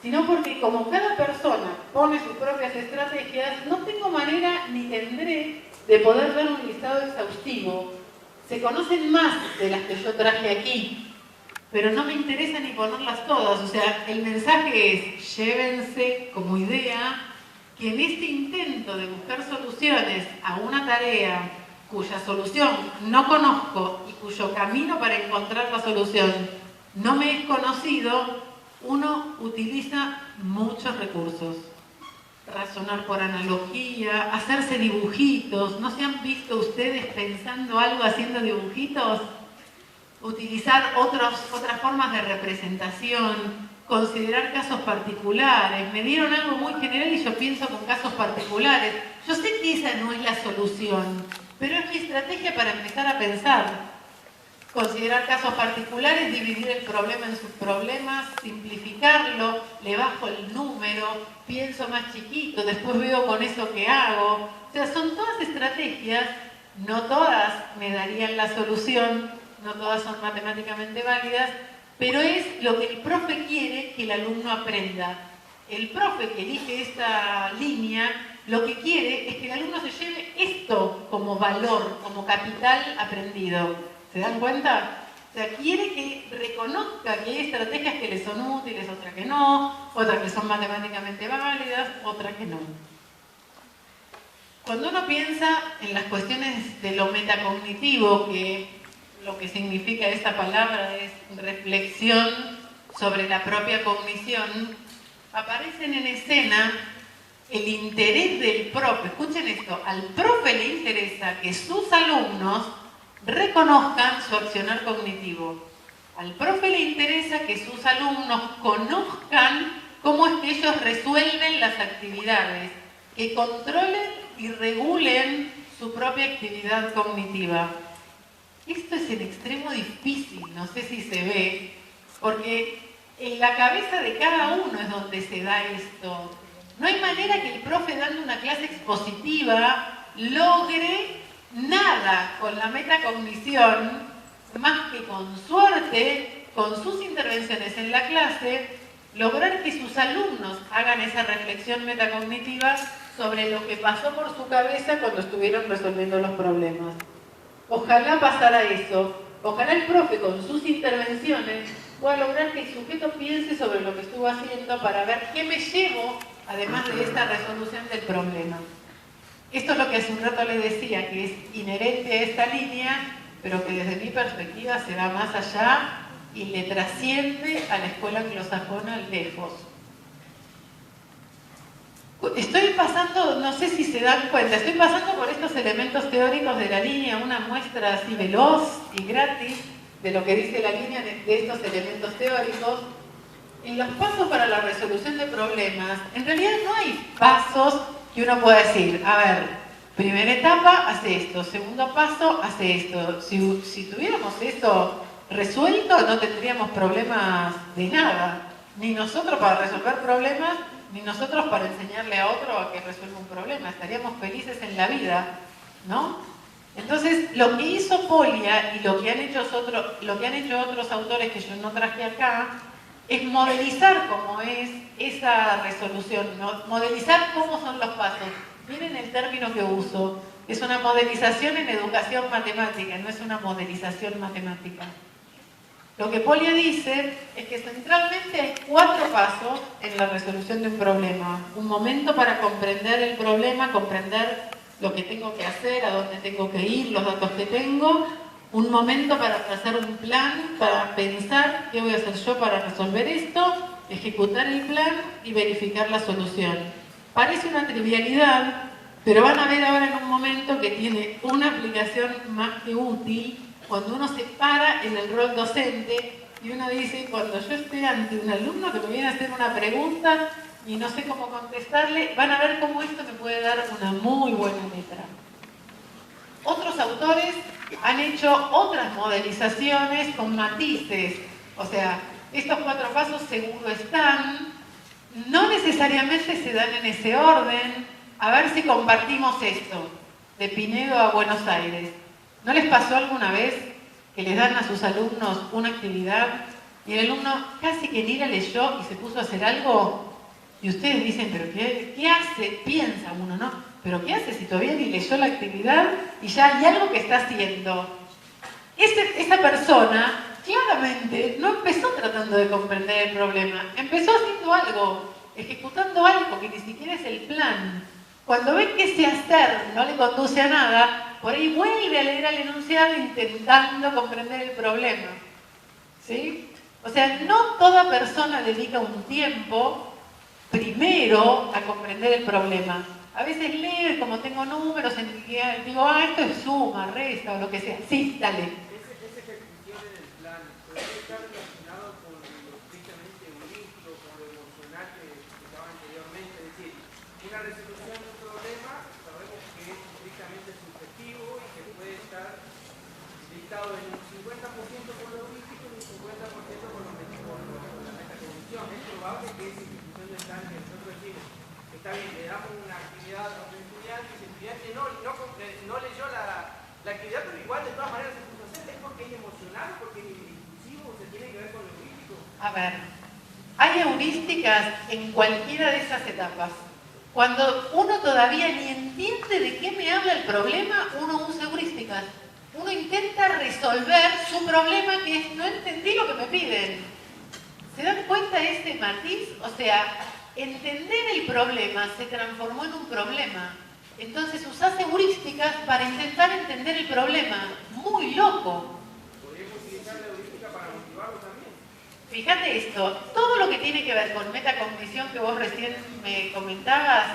sino porque como cada persona pone sus propias estrategias, no tengo manera ni tendré de poder dar un listado exhaustivo. Se conocen más de las que yo traje aquí, pero no me interesa ni ponerlas todas. O sea, el mensaje es, llévense como idea que en este intento de buscar soluciones a una tarea cuya solución no conozco y cuyo camino para encontrar la solución no me es conocido, uno utiliza muchos recursos. Razonar por analogía, hacerse dibujitos. ¿No se han visto ustedes pensando algo haciendo dibujitos? Utilizar otras formas de representación, considerar casos particulares. Me dieron algo muy general y yo pienso con casos particulares. Yo sé que esa no es la solución, pero es mi estrategia para empezar a pensar. Considerar casos particulares, dividir el problema en subproblemas, simplificarlo, le bajo el número, pienso más chiquito, después veo con eso qué hago. O sea, son todas estrategias, no todas me darían la solución, no todas son matemáticamente válidas, pero es lo que el profe quiere que el alumno aprenda. El profe que elige esta línea, lo que quiere es que el alumno se lleve esto como valor, como capital aprendido. ¿Se dan cuenta? O sea, quiere que reconozca que hay estrategias que le son útiles, otras que no, otras que son matemáticamente válidas, otras que no. Cuando uno piensa en las cuestiones de lo metacognitivo, que lo que significa esta palabra es reflexión sobre la propia cognición, aparecen en escena el interés del profe. Escuchen esto, al profe le interesa que sus alumnos reconozcan su accionar cognitivo. Al profe le interesa que sus alumnos conozcan cómo es que ellos resuelven las actividades, que controlen y regulen su propia actividad cognitiva. Esto es en extremo difícil, no sé si se ve, porque en la cabeza de cada uno es donde se da esto. No hay manera que el profe dando una clase expositiva logre nada con la metacognición, más que con suerte, con sus intervenciones en la clase, lograr que sus alumnos hagan esa reflexión metacognitiva sobre lo que pasó por su cabeza cuando estuvieron resolviendo los problemas. Ojalá pasara eso. Ojalá el profe con sus intervenciones pueda lograr que el sujeto piense sobre lo que estuvo haciendo para ver qué me llevo, además de esta resolución del problema. Esto es lo que hace un rato le decía, que es inherente a esta línea, pero que desde mi perspectiva se va más allá y le trasciende a la escuela anglosajona lejos. Estoy pasando, no sé si se dan cuenta, estoy pasando por estos elementos teóricos de la línea, una muestra así veloz y gratis de lo que dice la línea de estos elementos teóricos. En los pasos para la resolución de problemas, en realidad no hay pasos que uno pueda decir, a ver, primera etapa, hace esto, segundo paso, hace esto. Si tuviéramos eso resuelto, no tendríamos problemas de nada. Ni nosotros para resolver problemas, ni nosotros para enseñarle a otro a que resuelva un problema. Estaríamos felices en la vida, ¿no? Entonces, lo que hizo Polia y lo que han hecho otros autores que yo no traje acá, es modelizar cómo es esa resolución, ¿no? Modelizar cómo son los pasos. Miren el término que uso. Es una modelización en educación matemática, no es una modelización matemática. Lo que Polia dice es que centralmente hay 4 pasos en la resolución de un problema. Un momento para comprender el problema, comprender lo que tengo que hacer, a dónde tengo que ir, los datos que tengo. Un momento para trazar un plan, para pensar qué voy a hacer yo para resolver esto, ejecutar el plan y verificar la solución. Parece una trivialidad, pero van a ver ahora en un momento que tiene una aplicación más que útil cuando uno se para en el rol docente y uno dice, cuando yo esté ante un alumno que me viene a hacer una pregunta y no sé cómo contestarle, van a ver cómo esto me puede dar una muy buena letra. Otros autores han hecho otras modelizaciones con matices, o sea, estos 4 pasos seguro están, no necesariamente se dan en ese orden. A ver si compartimos esto, de Pinedo a Buenos Aires. ¿No les pasó alguna vez que les dan a sus alumnos una actividad y el alumno casi que ni la leyó y se puso a hacer algo? Y ustedes dicen, ¿pero qué hace? Piensa uno, ¿no? ¿Pero qué hace si todavía ni leyó la actividad y ya hay algo que está haciendo? Esa persona claramente no empezó tratando de comprender el problema, empezó haciendo algo, ejecutando algo que ni siquiera es el plan. Cuando ven que ese hacer no le conduce a nada, por ahí vuelve a leer el enunciado intentando comprender el problema. ¿Sí? O sea, no toda persona dedica un tiempo primero a comprender el problema. A veces leo y como tengo números, digo, esto es suma, resta o lo que sea. Sí, dale. Ese ejercicio en el plan, ¿puede estar relacionado con lo estrictamente holístico, con lo emocional que explicaba anteriormente? Es decir, una resolución de un problema sabemos que es estrictamente subjetivo y que puede estar dictado en un 50% por lo holístico y un 50% por la metacognición. Es probable que esa institución del plan que nosotros decimos, está bien, le damos una actividad a un estudiante y el estudiante no leyó la actividad, pero igual de todas maneras se puso a hacer. ¿Es porque es emocional, porque es impulsivo, se tiene que ver con lo holístico? A ver, hay heurísticas en cualquiera de esas etapas. Cuando uno todavía ni entiende de qué me habla el problema, uno usa heurísticas. Uno intenta resolver su problema que es, no entendí lo que me piden. ¿Se dan cuenta de este matiz? O sea, entender el problema se transformó en un problema. Entonces usás heurísticas para intentar entender el problema. Muy loco. ¿Podríamos utilizar la heurística para motivarlo también? Fíjate esto, todo lo que tiene que ver con metacognición que vos recién me comentabas,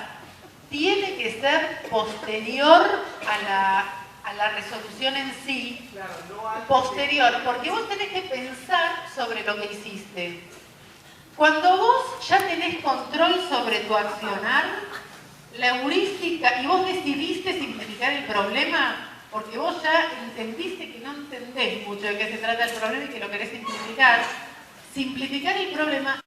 tiene que ser posterior a la resolución en sí. Claro, no antes. Posterior, porque vos tenés que pensar sobre lo que hiciste. Cuando vos ya tenés control sobre tu accionar, la heurística, y vos decidiste simplificar el problema, porque vos ya entendiste que no entendés mucho de qué se trata el problema y que lo querés simplificar el problema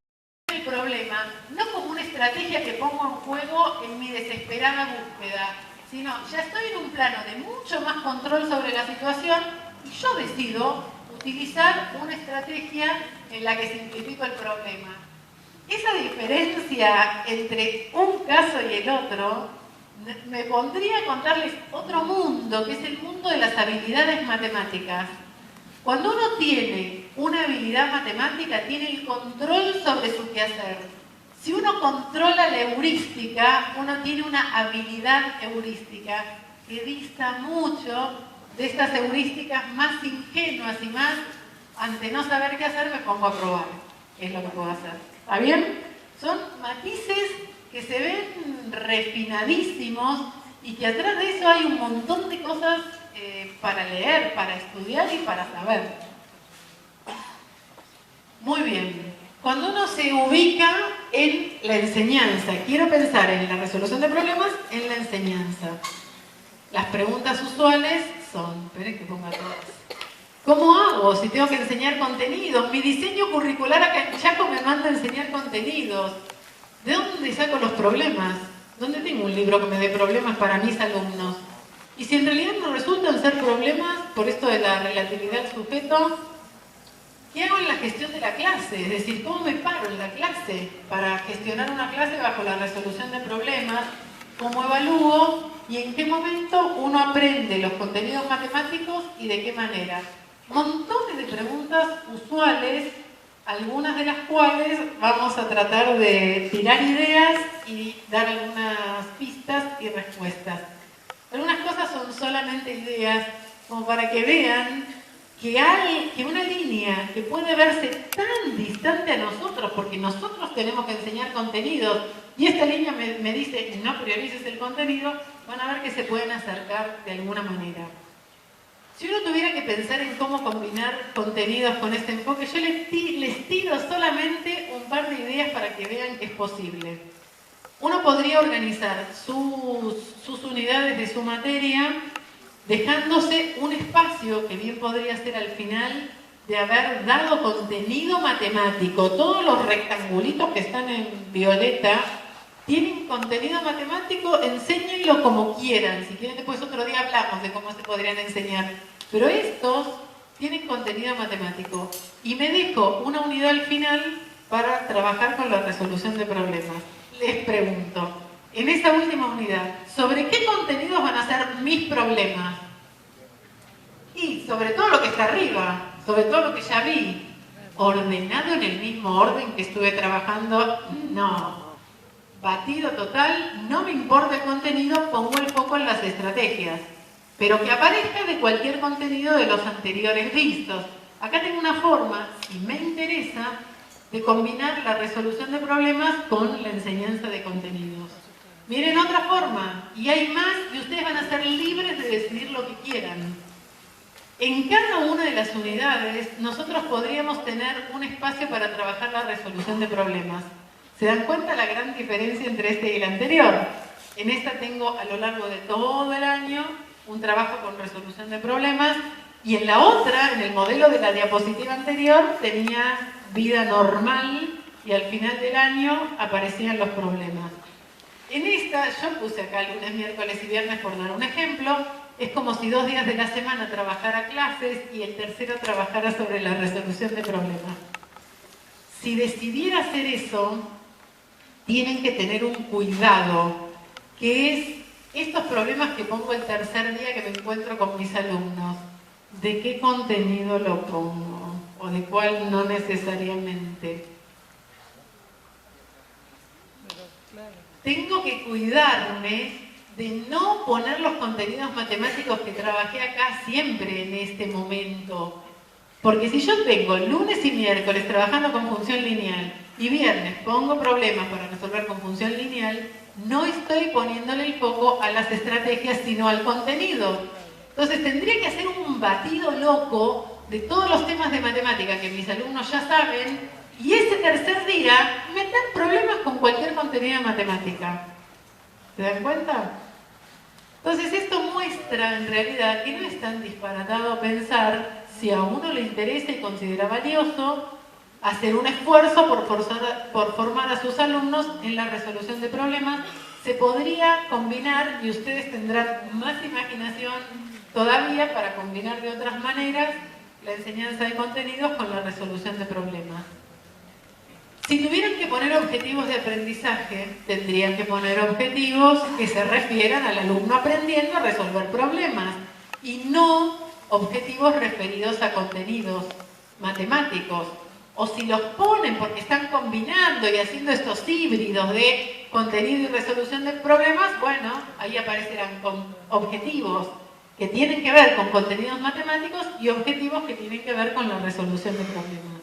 no como una estrategia que pongo en juego en mi desesperada búsqueda, sino ya estoy en un plano de mucho más control sobre la situación y yo decido utilizar una estrategia en la que simplifico el problema. Esa diferencia entre un caso y el otro me pondría a contarles otro mundo, que es el mundo de las habilidades matemáticas. Cuando uno tiene una habilidad matemática, tiene el control sobre su quehacer. Si uno controla la heurística, uno tiene una habilidad heurística que dista mucho de estas heurísticas más ingenuas y más, ante no saber qué hacer, me pongo a probar qué es lo que puedo hacer. ¿Está bien? Son matices que se ven refinadísimos y que atrás de eso hay un montón de cosas para leer, para estudiar y para saber. Muy bien. Cuando uno se ubica en la enseñanza, quiero pensar en la resolución de problemas en la enseñanza. Las preguntas usuales son, esperen que ponga todas. ¿Cómo hago si tengo que enseñar contenidos? Mi diseño curricular acá en Chaco me manda a enseñar contenidos. ¿De dónde saco los problemas? ¿Dónde tengo un libro que me dé problemas para mis alumnos? Y si en realidad no resultan ser problemas por esto de la relatividad del sujeto, ¿qué hago en la gestión de la clase? Es decir, ¿cómo me paro en la clase para gestionar una clase bajo la resolución de problemas? ¿Cómo evalúo? ¿Y en qué momento uno aprende los contenidos matemáticos y de qué manera? Montones de preguntas usuales, algunas de las cuales vamos a tratar de tirar ideas y dar algunas pistas y respuestas. Algunas cosas son solamente ideas, como para que vean que una línea que puede verse tan distante a nosotros, porque nosotros tenemos que enseñar contenidos, y esta línea me dice, no priorices el contenido, van a ver que se pueden acercar de alguna manera. Si uno tuviera que pensar en cómo combinar contenidos con este enfoque, yo les tiro solamente un par de ideas para que vean que es posible. Uno podría organizar sus unidades de su materia dejándose un espacio que bien podría ser al final de haber dado contenido matemático. Todos los rectangulitos que están en violeta tienen contenido matemático, enséñenlo como quieran. Si quieren después otro día hablamos de cómo se podrían enseñar. Pero estos tienen contenido matemático. Y me dejo una unidad al final para trabajar con la resolución de problemas. Les pregunto, en esta última unidad, ¿sobre qué contenidos van a ser mis problemas? Y sobre todo lo que está arriba, sobre todo lo que ya vi. ¿Ordenado en el mismo orden que estuve trabajando? No. Batido total, no me importa el contenido, pongo el foco en las estrategias. Pero que aparezca de cualquier contenido de los anteriores vistos. Acá tengo una forma, si me interesa, de combinar la resolución de problemas con la enseñanza de contenidos. Miren otra forma, y hay más, y ustedes van a ser libres de decidir lo que quieran. En cada una de las unidades, nosotros podríamos tener un espacio para trabajar la resolución de problemas. ¿Se dan cuenta la gran diferencia entre este y el anterior? En esta tengo a lo largo de todo el año un trabajo con resolución de problemas, y en la otra, en el modelo de la diapositiva anterior, tenía vida normal y al final del año aparecían los problemas. En esta, yo puse acá lunes, miércoles y viernes por dar un ejemplo, es como si 2 días de la semana trabajara clases y el tercero trabajara sobre la resolución de problemas. Si decidiera hacer eso, tienen que tener un cuidado, que es estos problemas que pongo el tercer día que me encuentro con mis alumnos. ¿De qué contenido lo pongo? ¿O de cuál no necesariamente? Tengo que cuidarme de no poner los contenidos matemáticos que trabajé acá siempre en este momento. Porque si yo tengo lunes y miércoles trabajando con función lineal y viernes pongo problemas para resolver con función lineal, no estoy poniéndole el foco a las estrategias, sino al contenido. Entonces tendría que hacer un batido loco de todos los temas de matemática que mis alumnos ya saben, y ese tercer día meter problemas con cualquier contenido de matemática. ¿Se dan cuenta? Entonces esto muestra en realidad que no es tan disparatado pensar, si a uno le interesa y considera valioso, hacer un esfuerzo por formar a sus alumnos en la resolución de problemas se podría combinar, y ustedes tendrán más imaginación todavía para combinar de otras maneras la enseñanza de contenidos con la resolución de problemas. Si tuvieran que poner objetivos de aprendizaje, tendrían que poner objetivos que se refieran al alumno aprendiendo a resolver problemas y no objetivos referidos a contenidos matemáticos. O si los ponen porque están combinando y haciendo estos híbridos de contenido y resolución de problemas, bueno, ahí aparecerán con objetivos que tienen que ver con contenidos matemáticos y objetivos que tienen que ver con la resolución de problemas.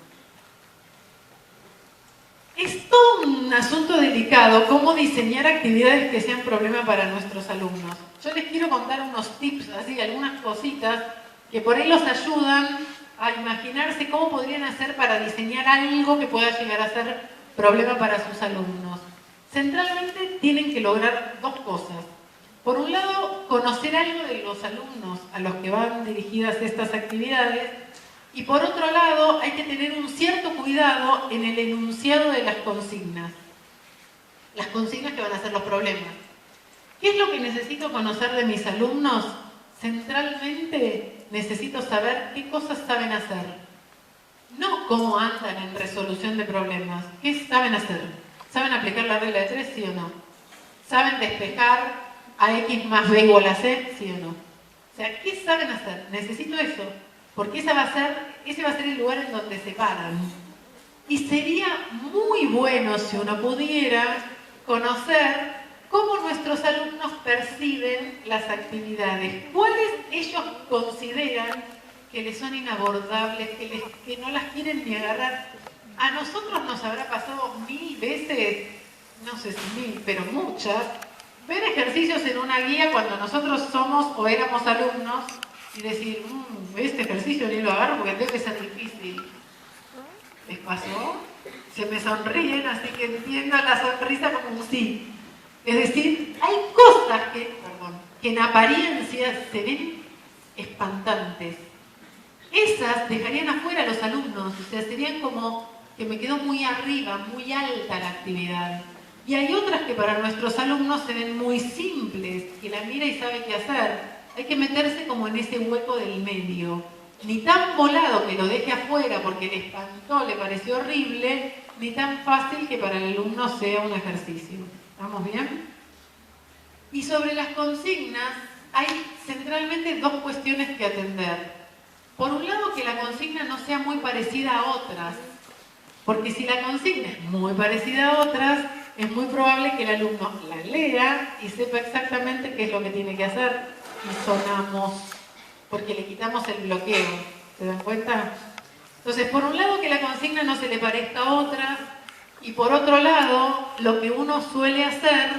Es todo un asunto delicado cómo diseñar actividades que sean problema para nuestros alumnos. Yo les quiero contar unos tips, así, algunas cositas que por ahí los ayudan a imaginarse cómo podrían hacer para diseñar algo que pueda llegar a ser problema para sus alumnos. Centralmente tienen que lograr dos cosas. Por un lado, conocer algo de los alumnos a los que van dirigidas estas actividades. Y por otro lado, hay que tener un cierto cuidado en el enunciado de las consignas. Las consignas que van a ser los problemas. ¿Qué es lo que necesito conocer de mis alumnos? Centralmente necesito saber qué cosas saben hacer. No cómo andan en resolución de problemas. ¿Qué saben hacer? ¿Saben aplicar la regla de 3, sí o no? ¿Saben despejar a X más B igual a C, sí o no? O sea, ¿qué saben hacer? Necesito eso. Porque ese va a ser el lugar en donde se paran. Y sería muy bueno si uno pudiera conocer cómo nuestros alumnos perciben las actividades, cuáles ellos consideran que les son inabordables, que no las quieren ni agarrar. A nosotros nos habrá pasado 1000 veces, no sé si 1000, pero muchas, ver ejercicios en una guía cuando nosotros somos o éramos alumnos y decir, este ejercicio ni lo agarro porque debe ser difícil. ¿Les pasó? Se me sonríen, así que entiendo la sonrisa como un sí. Es decir, hay cosas que en apariencia se ven espantantes. Esas dejarían afuera a los alumnos, o sea, serían como que me quedó muy arriba, muy alta la actividad. Y hay otras que para nuestros alumnos se ven muy simples, que la mira y sabe qué hacer. Hay que meterse como en ese hueco del medio. Ni tan volado que lo deje afuera porque le espantó, le pareció horrible, ni tan fácil que para el alumno sea un ejercicio. ¿Estamos bien? Y sobre las consignas hay centralmente dos cuestiones que atender. Por un lado, que la consigna no sea muy parecida a otras. Porque si la consigna es muy parecida a otras, es muy probable que el alumno la lea y sepa exactamente qué es lo que tiene que hacer. Y sonamos, porque le quitamos el bloqueo. ¿Se dan cuenta? Entonces, por un lado, que la consigna no se le parezca a otras, y por otro lado, lo que uno suele hacer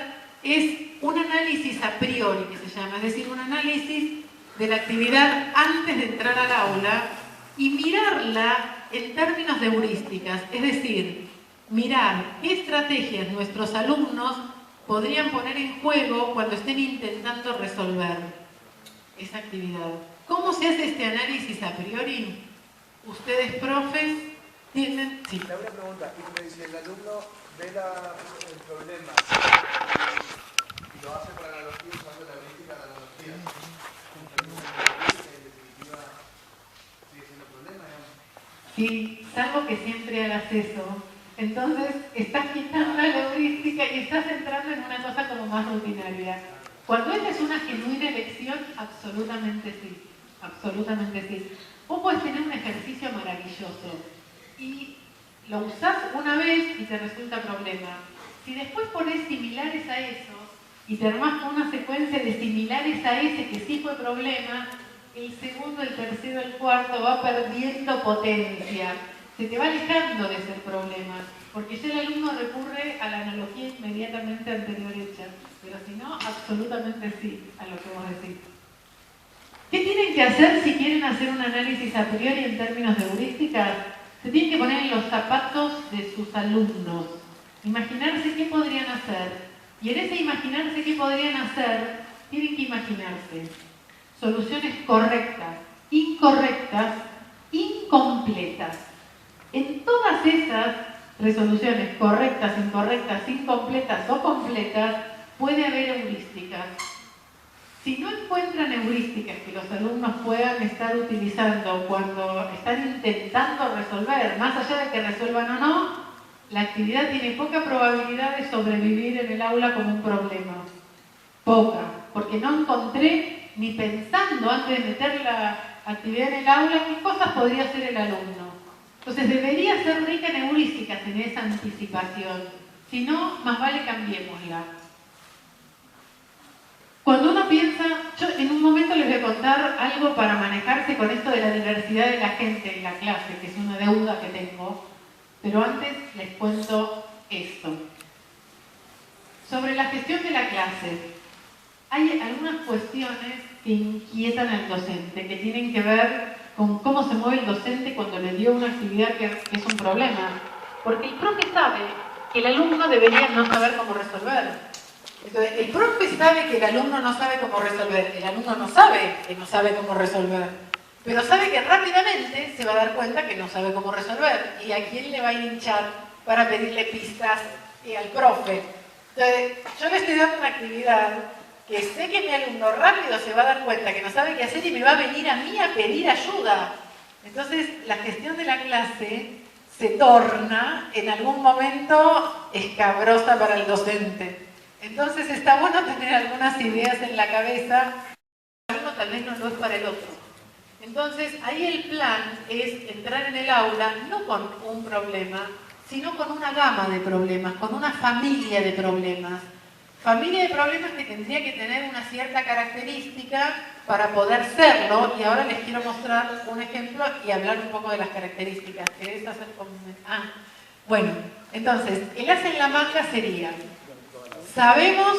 es un análisis a priori, que se llama, es decir, un análisis de la actividad antes de entrar al aula y mirarla en términos de heurísticas, es decir, mirar qué estrategias nuestros alumnos podrían poner en juego cuando estén intentando resolver esa actividad. ¿Cómo se hace este análisis a priori? Ustedes, profes, tienen... Sí. Le hago una pregunta. Si el alumno ve el problema y lo hace para la analogía usando la heurística de la analogía, en definitiva, sigue siendo problema, ¿no? Sí, salvo que siempre hagas eso. Entonces, estás quitando la heurística y estás entrando en una cosa como más rutinaria. Cuando esta es una genuina elección, absolutamente sí. Absolutamente sí. Vos podés tener un ejercicio maravilloso y lo usás una vez y te resulta problema. Si después ponés similares a esos y te armás con una secuencia de similares a ese que sí fue problema, el segundo, el tercero, el cuarto va perdiendo potencia. Se te va alejando de ser problema, porque ya el alumno recurre a la analogía inmediatamente anterior hecha. Pero si no, absolutamente sí a lo que vos decís. ¿Qué tienen que hacer si quieren hacer un análisis a priori en términos de heurísticas? Se tienen que poner en los zapatos de sus alumnos. Imaginarse qué podrían hacer. Y en ese imaginarse qué podrían hacer, tienen que imaginarse soluciones correctas, incorrectas, incompletas. En todas esas resoluciones correctas, incorrectas, incompletas o completas, puede haber heurísticas. Si no encuentran heurísticas que los alumnos puedan estar utilizando cuando están intentando resolver, más allá de que resuelvan o no, la actividad tiene poca probabilidad de sobrevivir en el aula como un problema. Poca, porque no encontré, ni pensando antes de meter la actividad en el aula, qué cosas podría hacer el alumno. Entonces debería ser rica en heurísticas, en esa anticipación. Si no, más vale cambiémosla. Cuando uno piensa, yo en un momento les voy a contar algo para manejarse con esto de la diversidad de la gente en la clase, que es una deuda que tengo, pero antes les cuento esto. Sobre la gestión de la clase, hay algunas cuestiones que inquietan al docente, que tienen que ver con cómo se mueve el docente cuando le dio una actividad que es un problema. Porque el profe sabe que el alumno debería no saber cómo resolver. Entonces, el profe sabe que el alumno no sabe cómo resolver, el alumno no sabe que no sabe cómo resolver, pero sabe que rápidamente se va a dar cuenta que no sabe cómo resolver. ¿Y a quién le va a hinchar para pedirle pistas al profe? Entonces, yo le estoy dando una actividad que sé que mi alumno rápido se va a dar cuenta que no sabe qué hacer y me va a venir a mí a pedir ayuda. Entonces, la gestión de la clase se torna en algún momento escabrosa para el docente. Entonces está bueno tener algunas ideas en la cabeza, uno tal vez no lo es para el otro. Entonces ahí el plan es entrar en el aula no con un problema, sino con una gama de problemas, con una familia de problemas. Familia de problemas que tendría que tener una cierta característica para poder serlo, y ahora les quiero mostrar un ejemplo y hablar un poco de las características. ¿Querés hacer como... Bueno, entonces, el as en la manga sería... Sabemos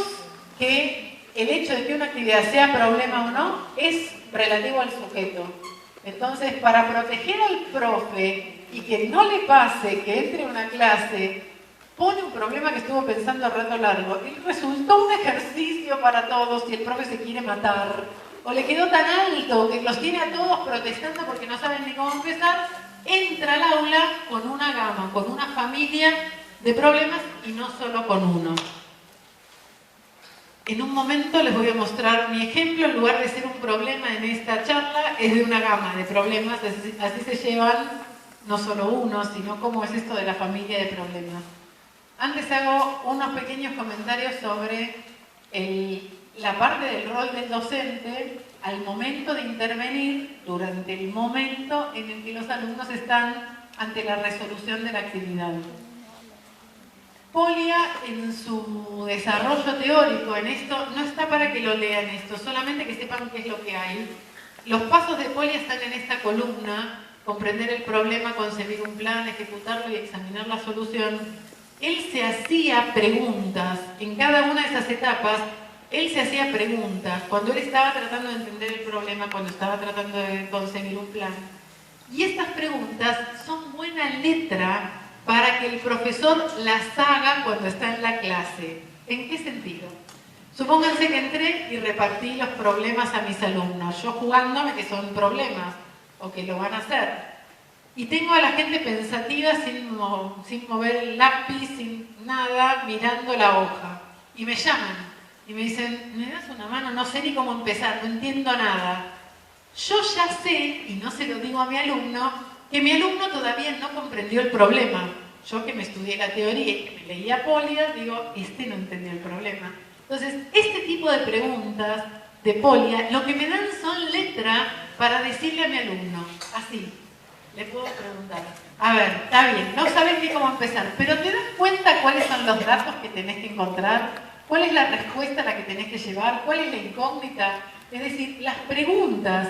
que el hecho de que una actividad sea problema o no es relativo al sujeto. Entonces, para proteger al profe y que no le pase que entre a una clase, pone un problema que estuvo pensando a rato largo y resultó un ejercicio para todos y el profe se quiere matar, o le quedó tan alto que los tiene a todos protestando porque no saben ni cómo empezar, entra al aula con una gama, con una familia de problemas y no solo con uno. En un momento les voy a mostrar mi ejemplo. En lugar de ser un problema en esta charla, es de una gama de problemas. Así se llevan no solo uno, sino cómo es esto de la familia de problemas. Antes hago unos pequeños comentarios sobre la parte del rol del docente al momento de intervenir, durante el momento en el que los alumnos están ante la resolución de la actividad. Polia, en su desarrollo teórico en esto, no está para que lo lean esto, solamente que sepan qué es lo que hay. Los pasos de Polia están en esta columna: comprender el problema, concebir un plan, ejecutarlo y examinar la solución. Él se hacía preguntas, en cada una de esas etapas, él se hacía preguntas, cuando él estaba tratando de entender el problema, cuando estaba tratando de concebir un plan. Y estas preguntas son buena letra para que el profesor las haga cuando está en la clase. ¿En qué sentido? Supónganse que entré y repartí los problemas a mis alumnos, yo jugándome que son problemas, o que lo van a hacer. Y tengo a la gente pensativa sin mover el lápiz, sin nada, mirando la hoja. Y me llaman y me dicen, ¿me das una mano? No sé ni cómo empezar, no entiendo nada. Yo ya sé, y no se lo digo a mi alumno, que mi alumno todavía no comprendió el problema. Yo que me estudié la teoría y que me leía Polia, digo, este no entendió el problema. Entonces, este tipo de preguntas de Polia, lo que me dan son letras para decirle a mi alumno, así, le puedo preguntar, a ver, está bien, no sabes ni cómo empezar, pero ¿te das cuenta cuáles son los datos que tenés que encontrar? ¿Cuál es la respuesta a la que tenés que llevar? ¿Cuál es la incógnita? Es decir, las preguntas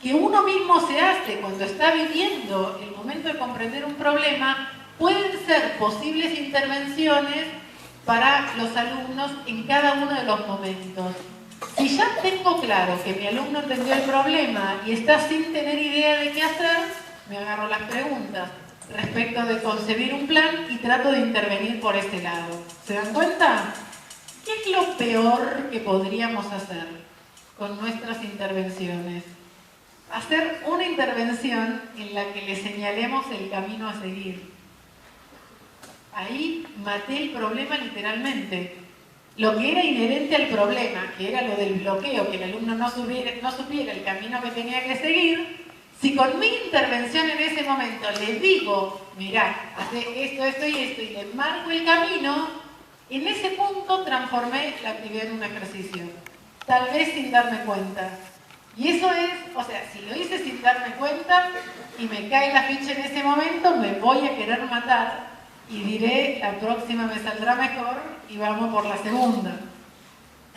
que uno mismo se hace cuando está viviendo el momento de comprender un problema pueden ser posibles intervenciones para los alumnos en cada uno de los momentos. Si ya tengo claro que mi alumno entendió el problema y está sin tener idea de qué hacer, me agarro las preguntas respecto de concebir un plan y trato de intervenir por ese lado. ¿Se dan cuenta? ¿Qué es lo peor que podríamos hacer con nuestras intervenciones? Hacer una intervención en la que le señalemos el camino a seguir. Ahí maté el problema literalmente. lo que era inherente al problema, que era lo del bloqueo, que el alumno no supiera el camino que tenía que seguir, si con mi intervención en ese momento le digo, mirá, hace esto, esto y esto, y le marco el camino, en ese punto transformé la actividad en un ejercicio, tal vez sin darme cuenta. Y eso es, o sea, si lo hice sin darme cuenta y me cae la ficha en ese momento, me voy a querer matar y diré, la próxima me saldrá mejor y vamos por la segunda.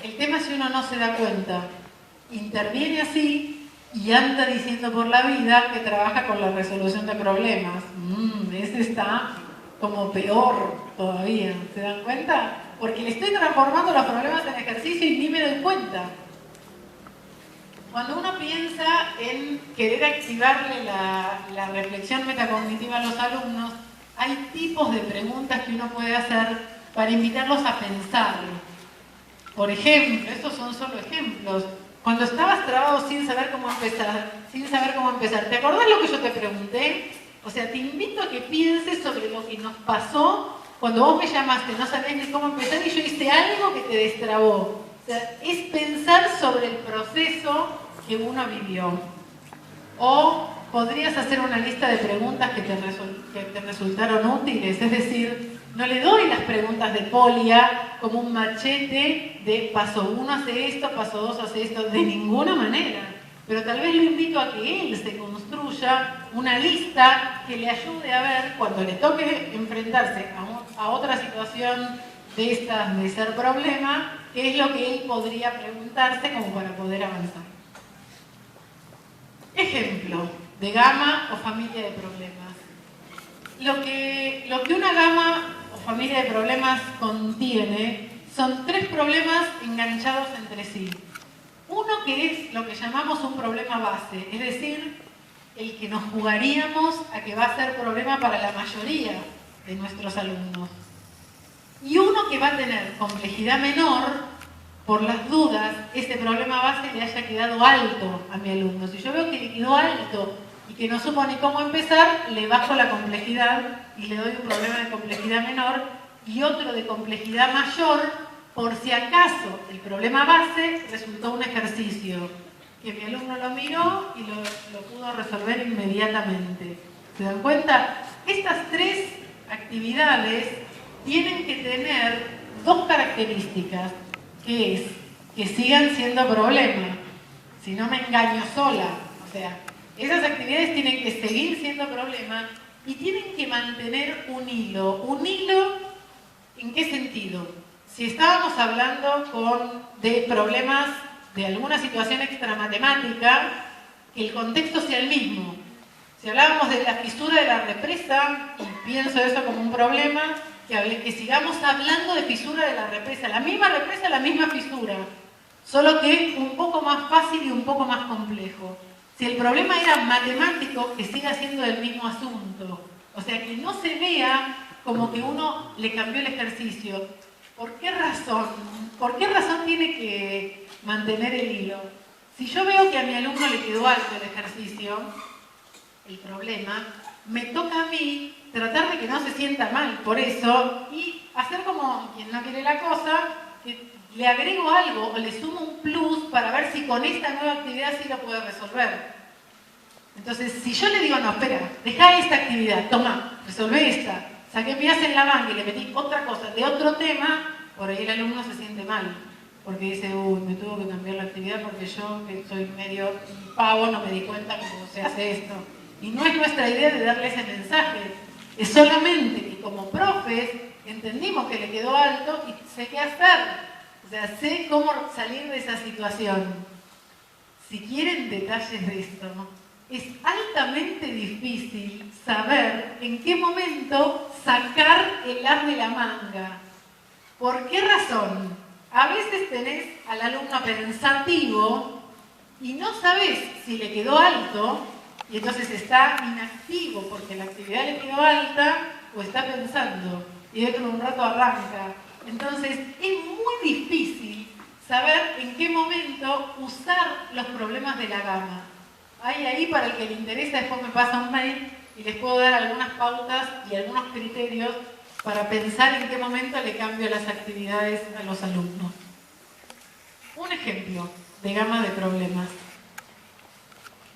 El tema es si uno no se da cuenta, interviene así y anda diciendo por la vida que trabaja con la resolución de problemas. Ese está como peor todavía, ¿se dan cuenta? Porque le estoy transformando los problemas en ejercicio y ni me doy cuenta. Cuando uno piensa en querer activarle la reflexión metacognitiva a los alumnos, hay tipos de preguntas que uno puede hacer para invitarlos a pensar. Por ejemplo, estos son solo ejemplos. Cuando estabas trabado sin saber cómo empezar, ¿te acordás lo que yo te pregunté? O sea, te invito a que pienses sobre lo que nos pasó cuando vos me llamaste, no sabías ni cómo empezar y yo hice algo que te destrabó. O sea, es pensar sobre el proceso que uno vivió. O podrías hacer una lista de preguntas que te resultaron útiles, es decir, no le doy las preguntas de Polia como un machete de paso 1 hace esto, paso 2 hace esto, de ninguna manera. Pero tal vez lo invito a que él se construya una lista que le ayude a ver, cuando le toque enfrentarse a otra situación de estas de ser problema, qué es lo que él podría preguntarse como para poder avanzar. Ejemplo de gama o familia de problemas. Lo que una gama o familia de problemas contiene son 3 problemas enganchados entre sí. Uno que es lo que llamamos un problema base, es decir, el que nos jugaríamos a que va a ser problema para la mayoría de nuestros alumnos. Y uno que va a tener complejidad menor, por las dudas, ese problema base le haya quedado alto a mi alumno. Si yo veo que le quedó alto y que no supo ni cómo empezar, le bajo la complejidad y le doy un problema de complejidad menor y otro de complejidad mayor, por si acaso el problema base resultó un ejercicio que mi alumno lo miró y lo pudo resolver inmediatamente. ¿Se dan cuenta? Estas 3 actividades tienen que tener 2 características, que es que sigan siendo problema, si no me engaño sola. O sea, esas actividades tienen que seguir siendo problema y tienen que mantener un hilo. ¿Un hilo en qué sentido? Si estábamos hablando de problemas de alguna situación extramatemática, que el contexto sea el mismo. Si hablábamos de la fisura de la represa, y pienso eso como un problema, que sigamos hablando de fisura de la represa, la misma fisura, solo que un poco más fácil y un poco más complejo. Si el problema era matemático, que siga siendo el mismo asunto. O sea, que no se vea como que uno le cambió el ejercicio. ¿Por qué razón? ¿Por qué razón tiene que mantener el hilo? Si yo veo que a mi alumno le quedó alto el ejercicio, el problema, me toca a mí tratar de que no se sienta mal por eso y hacer como quien no quiere la cosa, que le agrego algo o le sumo un plus para ver si con esta nueva actividad sí lo puedo resolver. Entonces, si yo le digo, no, espera, deja esta actividad, toma, resolvé esta, saqué mi as en la manga y le metí otra cosa de otro tema, por ahí el alumno se siente mal, porque dice, uy, me tuvo que cambiar la actividad porque yo, que soy medio pavo, no me di cuenta que se hace esto. Y no es nuestra idea de darle ese mensaje, es solamente que como profes entendimos que le quedó alto y sé qué hacer. O sea, sé cómo salir de esa situación. Si quieren detalles de esto, es altamente difícil saber en qué momento sacar el as de la manga. ¿Por qué razón? A veces tenés al alumno pensativo y no sabés si le quedó alto y entonces está inactivo porque la actividad le quedó alta o está pensando y dentro de un rato arranca. Entonces es muy difícil saber en qué momento usar los problemas de la gama. Hay ahí, para el que le interesa, después me pasa un mail y les puedo dar algunas pautas y algunos criterios para pensar en qué momento le cambio las actividades a los alumnos. Un ejemplo de gama de problemas.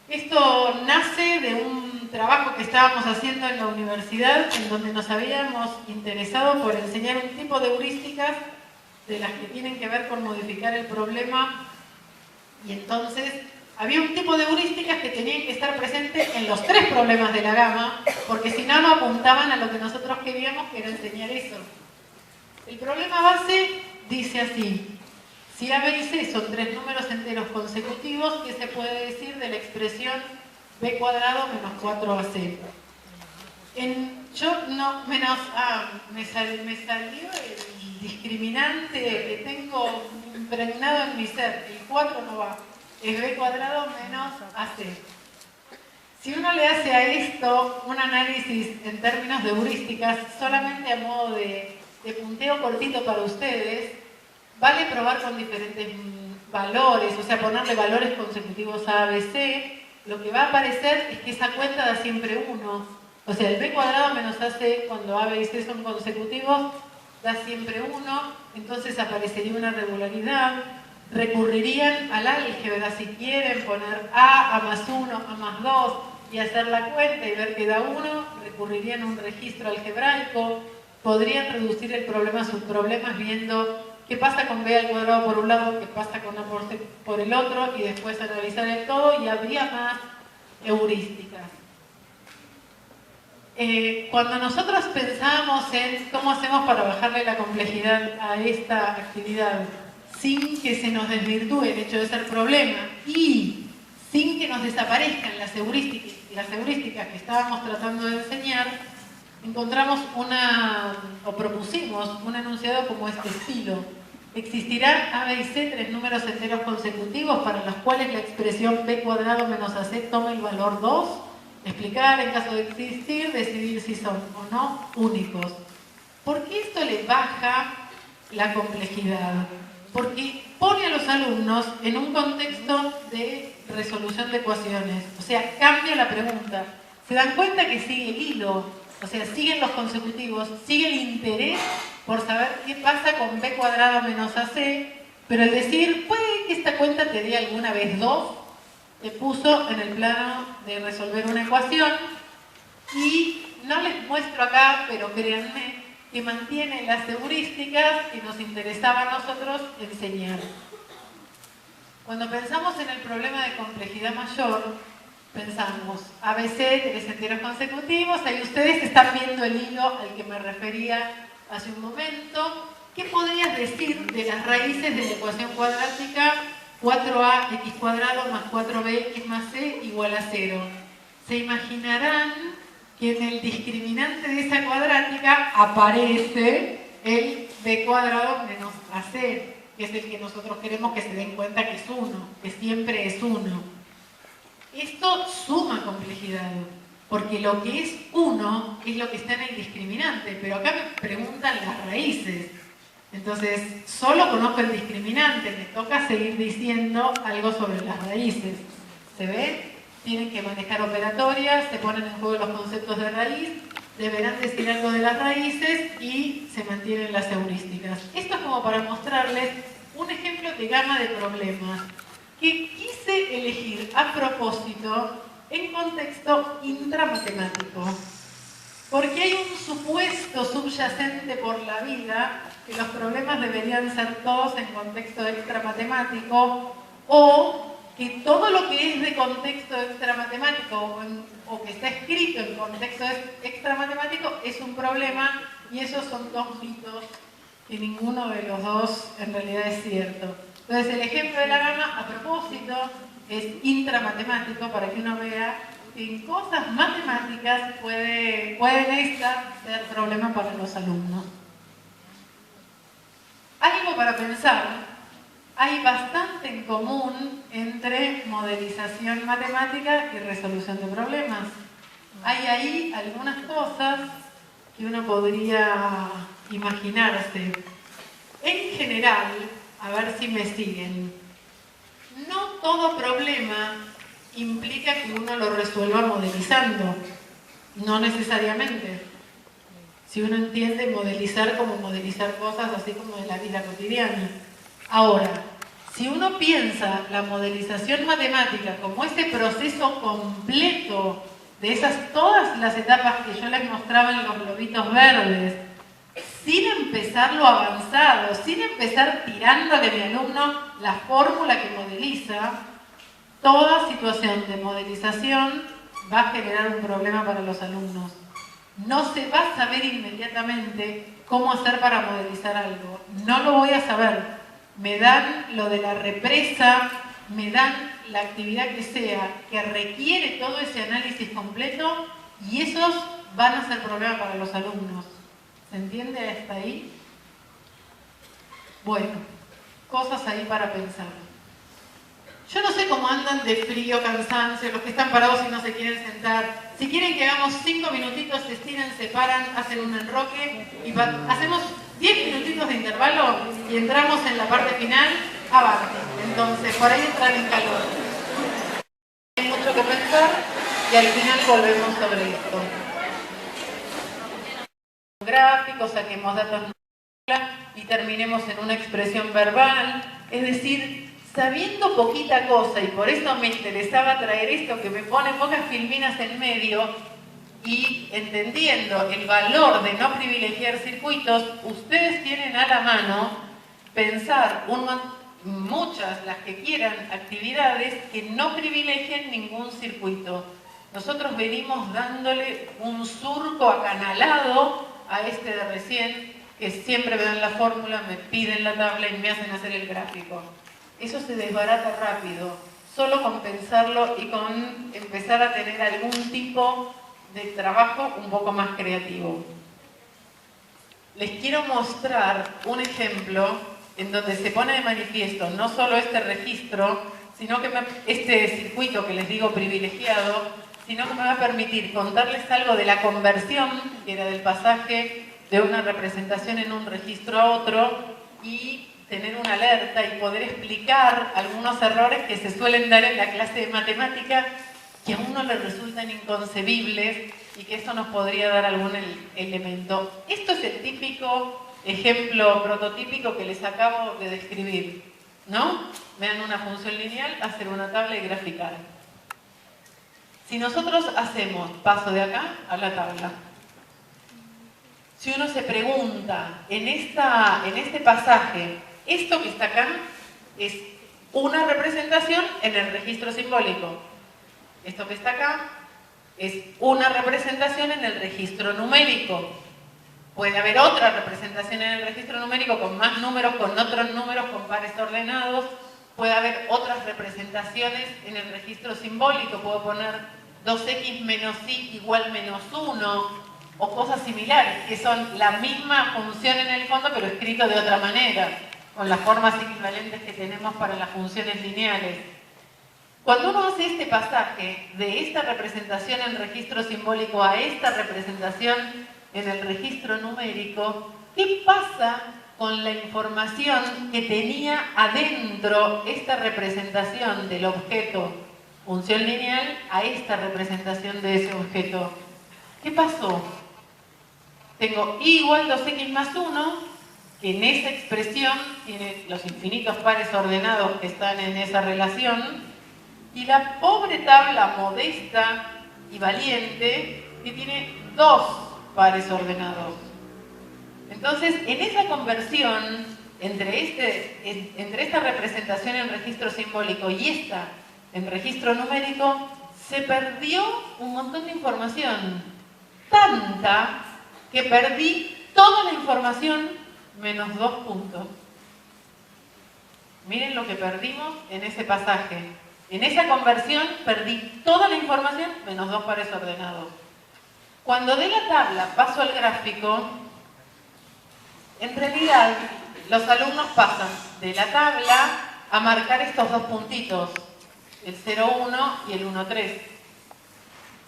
Esto nace de un trabajo que estábamos haciendo en la universidad, en donde nos habíamos interesado por enseñar un tipo de heurísticas de las que tienen que ver con modificar el problema, y entonces había un tipo de heurísticas que tenían que estar presentes en los 3 problemas de la gama, porque si no, no apuntaban a lo que nosotros queríamos, que era enseñar eso. El problema base dice así: si A, B y C son 3 números enteros consecutivos, ¿qué se puede decir de la expresión B cuadrado menos 4AC? Me salió el discriminante que tengo impregnado en mi ser. El 4 no va. Es B cuadrado menos AC. Si uno le hace a esto un análisis en términos de heurísticas, solamente a modo de punteo cortito para ustedes, vale probar con diferentes valores, o sea, ponerle valores consecutivos a, B, C. Lo que va a aparecer es que esa cuenta da siempre 1. O sea, el B cuadrado menos AC, cuando A, B y C son consecutivos, da siempre 1. Entonces aparecería una regularidad. Recurrirían al álgebra si quieren poner A más 1, A más 2 y hacer la cuenta y ver que da 1. Recurrirían a un registro algebraico. Podrían reducir el problema a subproblemas viendo qué pasa con B al cuadrado por un lado, qué pasa con A por C por el otro, y después analizar el todo, y habría más heurísticas. Cuando nosotros pensamos en cómo hacemos para bajarle la complejidad a esta actividad sin que se nos desvirtúe el hecho de ser problema y sin que nos desaparezcan las heurísticas que estábamos tratando de enseñar, encontramos propusimos un enunciado como este estilo: existirán A, B y C 3 números enteros consecutivos para los cuales la expresión B cuadrado menos AC tome el valor 2. Explicar en caso de existir, decidir si son o no únicos. ¿Por qué esto le baja la complejidad? Porque pone a los alumnos en un contexto de resolución de ecuaciones. O sea, cambia la pregunta. Se dan cuenta que sigue el hilo. O sea, siguen los consecutivos, sigue el interés por saber qué pasa con B cuadrado menos AC, pero el decir, puede que esta cuenta te dé alguna vez 2, te puso en el plano de resolver una ecuación, y no les muestro acá, pero créanme que mantiene las heurísticas que nos interesaba a nosotros enseñar. Cuando pensamos en el problema de complejidad mayor, pensamos ABC, 3 enteros consecutivos. Ahí ustedes están viendo el hilo al que me refería hace un momento. ¿Qué podrías decir de las raíces de la ecuación cuadrática 4ax cuadrado más 4bx más c igual a 0? Se imaginarán que en el discriminante de esa cuadrática aparece el b cuadrado menos ac, que es el que nosotros queremos que se den cuenta que es 1, que siempre es 1. Esto suma complejidad, porque lo que es 1 es lo que está en el discriminante, pero acá me preguntan las raíces. Entonces, solo conozco el discriminante, me toca seguir diciendo algo sobre las raíces. ¿Se ve? Tienen que manejar operatorias, se ponen en juego los conceptos de raíz, deberán decir algo de las raíces y se mantienen las heurísticas. Esto es como para mostrarles un ejemplo de gama de problemas que quise elegir a propósito en contexto intramatemático, porque hay un supuesto subyacente por la vida que los problemas deberían ser todos en contexto extramatemático, o que todo lo que es de contexto extramatemático o que está escrito en contexto extramatemático es un problema, y esos son dos mitos que ninguno de los dos en realidad es cierto. Entonces el ejemplo de la gama, a propósito, es intramatemático para que uno vea que en cosas matemáticas pueden estas ser problemas para los alumnos. Algo para pensar: hay bastante en común entre modelización matemática y resolución de problemas. Hay ahí algunas cosas que uno podría imaginarse. En general, a ver si me siguen, no todo problema implica que uno lo resuelva modelizando, no necesariamente. Si uno entiende modelizar como modelizar cosas así como de la vida cotidiana. Ahora, si uno piensa la modelización matemática como ese proceso completo de todas las etapas que yo les mostraba en los globitos verdes, sin empezar lo avanzado, sin empezar tirándole a mi alumno la fórmula que modeliza, toda situación de modelización va a generar un problema para los alumnos. No se va a saber inmediatamente cómo hacer para modelizar algo. No lo voy a saber. Me dan lo de la represa, me dan la actividad que sea, que requiere todo ese análisis completo, y esos van a ser problemas para los alumnos. ¿Se entiende hasta ahí? Bueno, cosas ahí para pensar. Yo no sé cómo andan de frío, cansancio, los que están parados y no se quieren sentar. Si quieren que hagamos 5 minutitos, se estiran, se paran, hacen un enroque y hacemos 10 minutitos de intervalo y entramos en la parte final, avante. Entonces, por ahí entrar en calor. Hay mucho que pensar y al final volvemos sobre esto. Gráficos, saquemos datos y terminemos en una expresión verbal, es decir, sabiendo poquita cosa, y por eso me interesaba traer esto que me pone pocas filminas en medio, y entendiendo el valor de no privilegiar circuitos, ustedes tienen a la mano pensar muchas, las que quieran, actividades que no privilegien ningún circuito. Nosotros venimos dándole un surco acanalado a este de recién, que siempre me dan la fórmula, me piden la tabla y me hacen hacer el gráfico. Eso se desbarata rápido, solo con pensarlo y con empezar a tener algún tipo de trabajo un poco más creativo. Les quiero mostrar un ejemplo en donde se pone de manifiesto no solo este registro, sino que este circuito que les digo privilegiado, sino que me va a permitir contarles algo de la conversión, que era del pasaje de una representación en un registro a otro, y tener una alerta y poder explicar algunos errores que se suelen dar en la clase de matemática, que a uno le resultan inconcebibles y que eso nos podría dar algún elemento. Esto es el típico ejemplo prototípico que les acabo de describir, ¿no? Vean una función lineal, hacer una tabla y graficar. Si nosotros hacemos, paso de acá a la tabla. Si uno se pregunta, en este pasaje, esto que está acá es una representación en el registro simbólico. Esto que está acá es una representación en el registro numérico. Puede haber otra representación en el registro numérico con más números, con otros números, con pares ordenados. Puede haber otras representaciones en el registro simbólico. Puedo poner 2x menos y igual menos 1 o cosas similares, que son la misma función en el fondo, pero escrito de otra manera, con las formas equivalentes que tenemos para las funciones lineales. Cuando uno hace este pasaje de esta representación en registro simbólico a esta representación en el registro numérico, ¿qué pasa con la información que tenía adentro esta representación del objeto función lineal a esta representación de ese objeto? ¿Qué pasó? Tengo y igual 2x más 1, que en esa expresión tiene los infinitos pares ordenados que están en esa relación, y la pobre tabla modesta y valiente que tiene 2 pares ordenados. Entonces, en esa conversión entre esta representación en registro simbólico y esta en registro numérico, se perdió un montón de información, tanta que perdí toda la información menos 2 puntos. Miren lo que perdimos en ese pasaje. En esa conversión perdí toda la información menos 2 pares ordenados. Cuando de la tabla paso al gráfico, en realidad los alumnos pasan de la tabla a marcar estos 2 puntitos, el 0,1 y el 1,3.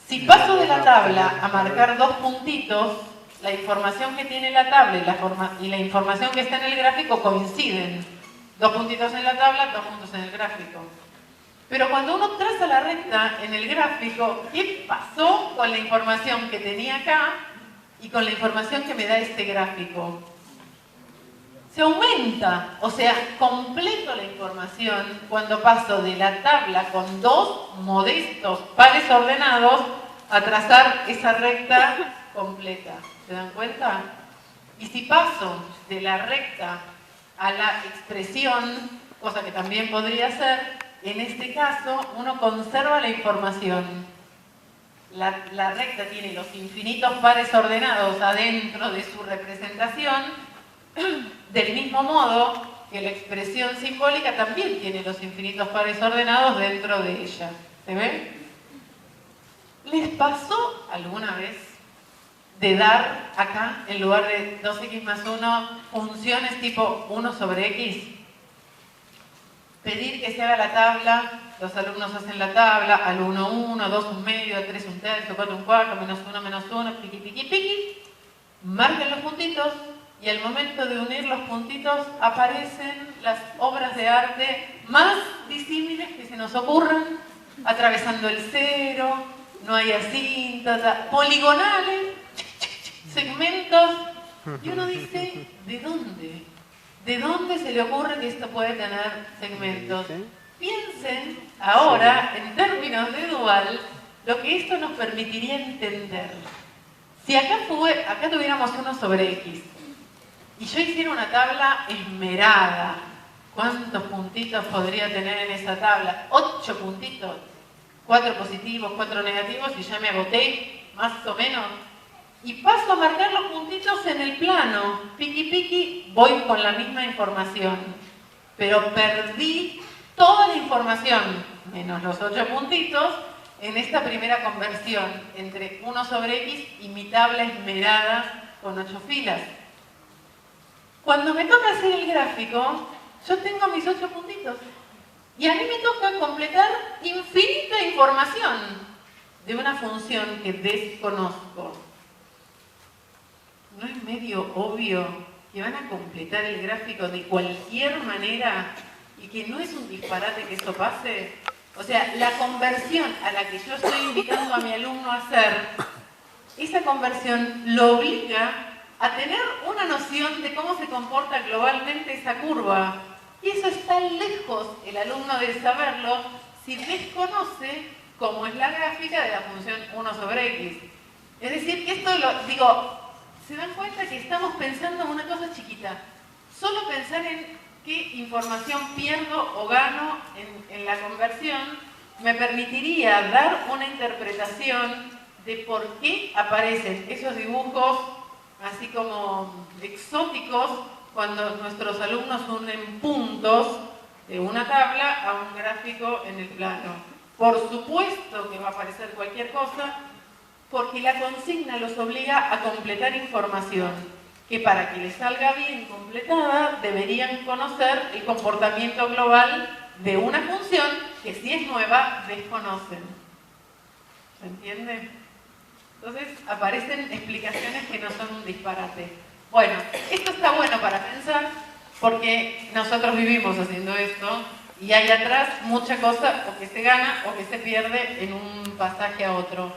Si paso de la tabla a marcar 2 puntitos, la información que tiene la tabla y la información que está en el gráfico coinciden. 2 puntitos en la tabla, 2 puntos en el gráfico. Pero cuando uno traza la recta en el gráfico, ¿qué pasó con la información que tenía acá y con la información que me da este gráfico. Se aumenta, o sea, completo la información cuando paso de la tabla con dos modestos pares ordenados a trazar esa recta completa. ¿Se dan cuenta? Y si paso de la recta a la expresión, cosa que también podría ser, en este caso uno conserva la información. La recta tiene los infinitos pares ordenados adentro de su representación, del mismo modo que la expresión simbólica también tiene los infinitos pares ordenados dentro de ella. ¿Se ve? ¿Les pasó alguna vez de dar acá, en lugar de 2x más 1, funciones tipo 1 sobre x? Pedir que se haga la tabla, los alumnos hacen la tabla, al 1, 1, 2, 1 medio, 3, 1 tercio, 4, 1 cuarto, menos 1, piqui, piqui, piqui, marcan los puntitos y al momento de unir los puntitos aparecen las obras de arte más disímiles que se nos ocurran, atravesando el cero, no hay acintas, poligonales, segmentos, y uno dice, ¿de dónde? ¿De dónde se le ocurre que esto puede tener segmentos? Piensen ahora, en términos de dual, lo que esto nos permitiría entender. Si acá tuviéramos 1 sobre x, y yo hiciera una tabla esmerada, ¿cuántos puntitos podría tener en esa tabla? 8 puntitos, 4 positivos, 4 negativos, y ya me agoté, más o menos. Y paso a marcar los puntitos en el plano, piqui piqui, voy con la misma información, pero perdí toda la información, menos los 8 puntitos, en esta primera conversión entre 1 sobre x y mi tabla esmerada con 8 filas. Cuando me toca hacer el gráfico, yo tengo mis 8 puntitos y a mí me toca completar infinita información de una función que desconozco. ¿No es medio obvio que van a completar el gráfico de cualquier manera y que no es un disparate que esto pase? O sea, la conversión a la que yo estoy invitando a mi alumno a hacer, esa conversión lo obliga a tener una noción de cómo se comporta globalmente esa curva. Y eso está lejos el alumno de saberlo si desconoce cómo es la gráfica de la función 1 sobre x. Es decir, que esto se dan cuenta que estamos pensando en una cosa chiquita. Solo pensar en qué información pierdo o gano en la conversión me permitiría dar una interpretación de por qué aparecen esos dibujos así como exóticos cuando nuestros alumnos unen puntos de una tabla a un gráfico en el plano. Por supuesto que va a aparecer cualquier cosa, porque la consigna los obliga a completar información, que para que les salga bien completada deberían conocer el comportamiento global de una función que si es nueva desconocen. ¿Se entiende? Entonces aparecen explicaciones que no son un disparate. Bueno, esto está bueno para pensar porque nosotros vivimos haciendo esto y hay atrás mucha cosa o que se gana o que se pierde en un pasaje a otro.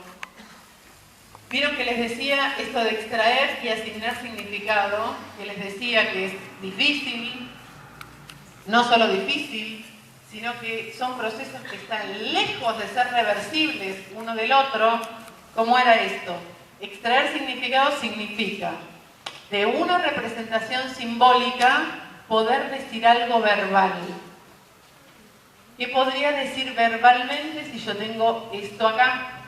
Vieron que les decía esto de extraer y asignar significado, que les decía que es difícil, no solo difícil, sino que son procesos que están lejos de ser reversibles uno del otro. ¿Cómo era esto? Extraer significado significa de una representación simbólica poder decir algo verbal. ¿Qué podría decir verbalmente si yo tengo esto acá?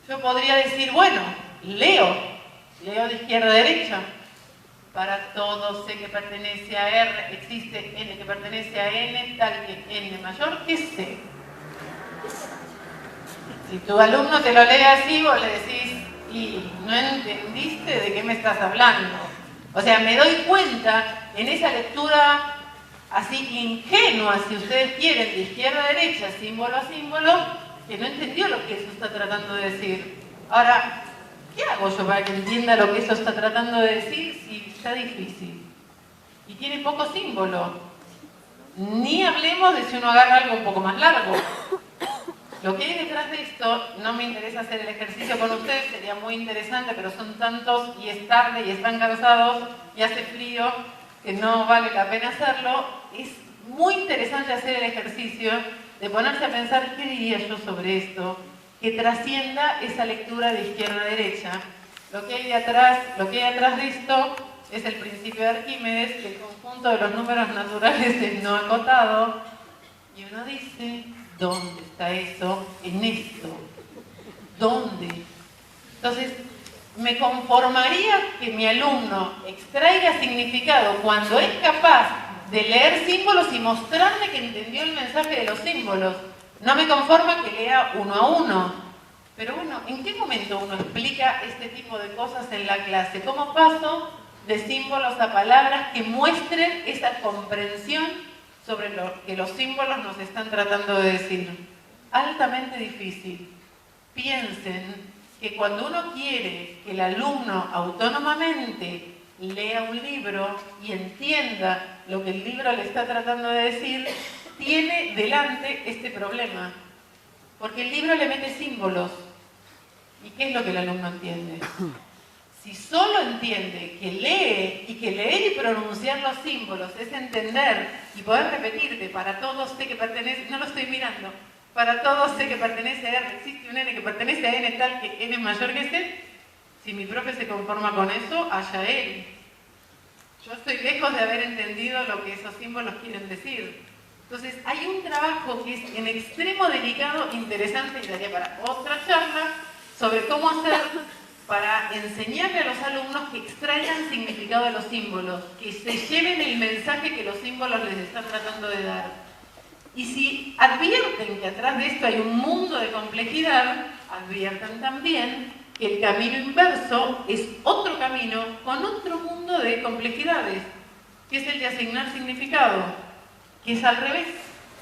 Yo podría decir, bueno, leo de izquierda a derecha. Para todo C que pertenece a R, existe N que pertenece a N, tal que N mayor que C. Si tu alumno te lo lee así, vos le decís, y no entendiste de qué me estás hablando. O sea, me doy cuenta en esa lectura así ingenua, si ustedes quieren, de izquierda a derecha, símbolo a símbolo, que no entendió lo que eso está tratando de decir. Ahora, ¿qué hago yo para que entienda lo que eso está tratando de decir si está difícil? Y tiene poco símbolo. Ni hablemos de si uno agarra algo un poco más largo. Lo que hay detrás de esto, no me interesa hacer el ejercicio con ustedes, sería muy interesante, pero son tantos y es tarde y están cansados y hace frío que no vale la pena hacerlo. Es muy interesante hacer el ejercicio de ponerse a pensar qué diría yo sobre esto, que trascienda esa lectura de izquierda a derecha. Lo que hay atrás de esto es el principio de Arquímedes, que el conjunto de los números naturales es no acotado, y uno dice, ¿dónde está eso en esto? ¿Dónde? Entonces, me conformaría que mi alumno extraiga significado cuando es capaz de leer símbolos y mostrarme que entendió el mensaje de los símbolos. No me conforma que lea uno a uno. Pero bueno, ¿en qué momento uno explica este tipo de cosas en la clase? ¿Cómo paso de símbolos a palabras que muestren esa comprensión sobre lo que los símbolos nos están tratando de decir? Altamente difícil. Piensen que cuando uno quiere que el alumno autónomamente lea un libro y entienda lo que el libro le está tratando de decir, tiene delante este problema. Porque el libro le mete símbolos. ¿Y qué es lo que el alumno entiende? Si solo entiende que lee y que leer y pronunciar los símbolos es entender y poder repetirte, para todos sé que pertenece, no lo estoy mirando, para todos sé que pertenece a R, existe un N que pertenece a N tal que N es mayor que C, si mi profe se conforma con eso, allá él. Yo estoy lejos de haber entendido lo que esos símbolos quieren decir. Entonces, hay un trabajo que es en extremo delicado, interesante, y daría para otra charla, sobre cómo hacer para enseñarle a los alumnos que extraigan significado de los símbolos, que se lleven el mensaje que los símbolos les están tratando de dar. Y si advierten que atrás de esto hay un mundo de complejidad, adviertan también que el camino inverso es otro camino con otro mundo de complejidades, que es el de asignar significado, que es al revés.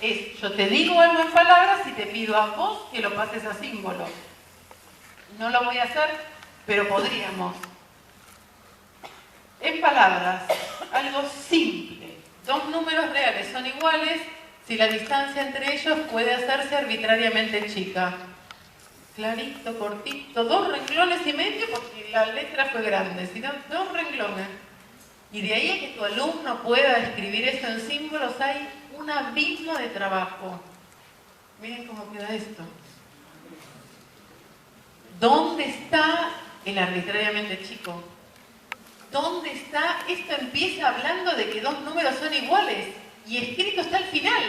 Es, yo te digo algo en palabras y te pido a vos que lo pases a símbolos. No lo voy a hacer, pero podríamos. En palabras, algo simple. Dos números reales son iguales si la distancia entre ellos puede hacerse arbitrariamente chica. Clarito, cortito, 2 renglones y medio porque la letra fue grande, sino 2 renglones. Y de ahí a que tu alumno pueda escribir eso en símbolos hay un abismo de trabajo. Miren cómo queda esto. ¿Dónde está el arbitrariamente chico? ¿Dónde está? Esto empieza hablando de que 2 números son iguales y escrito está al final.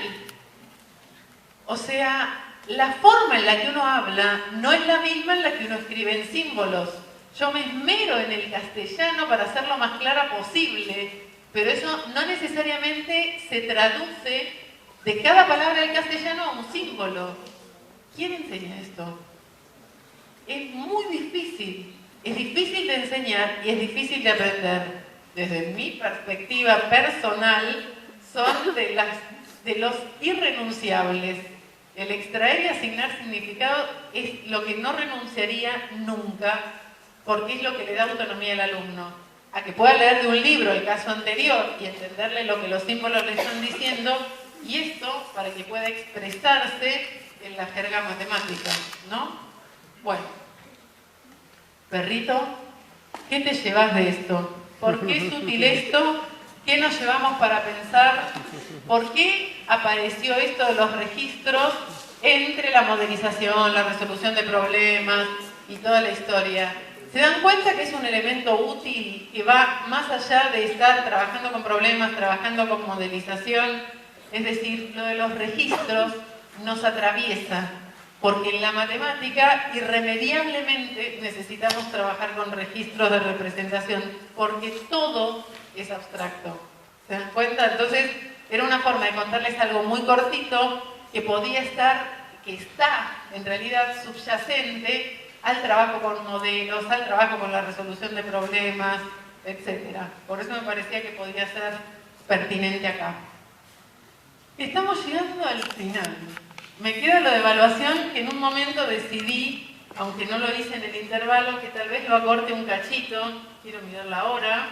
O sea, la forma en la que uno habla no es la misma en la que uno escribe en símbolos. Yo me esmero en el castellano para hacer lo más clara posible, pero eso no necesariamente se traduce de cada palabra del castellano a un símbolo. ¿Quién enseña esto? Es muy difícil. Es difícil de enseñar y es difícil de aprender. Desde mi perspectiva personal, son de los irrenunciables. El extraer y asignar significado es lo que no renunciaría nunca, porque es lo que le da autonomía al alumno. A que pueda leer de un libro el caso anterior y entenderle lo que los símbolos le están diciendo, y esto para que pueda expresarse en la jerga matemática, ¿no? Bueno, perrito, ¿qué te llevas de esto? ¿Por qué es útil esto? ¿Qué nos llevamos para pensar? ¿Por qué apareció esto de los registros entre la modelización, la resolución de problemas y toda la historia? ¿Se dan cuenta que es un elemento útil que va más allá de estar trabajando con problemas, trabajando con modelización? Es decir, lo de los registros nos atraviesa, porque en la matemática irremediablemente necesitamos trabajar con registros de representación, porque todo es abstracto. ¿Se dan cuenta? Entonces, era una forma de contarles algo muy cortito que podía estar, que está en realidad subyacente al trabajo con modelos, al trabajo con la resolución de problemas, etc. Por eso me parecía que podía ser pertinente acá. Estamos llegando al final. Me queda lo de evaluación, que en un momento decidí, aunque no lo hice en el intervalo, que tal vez lo acorte un cachito. Quiero mirar la hora.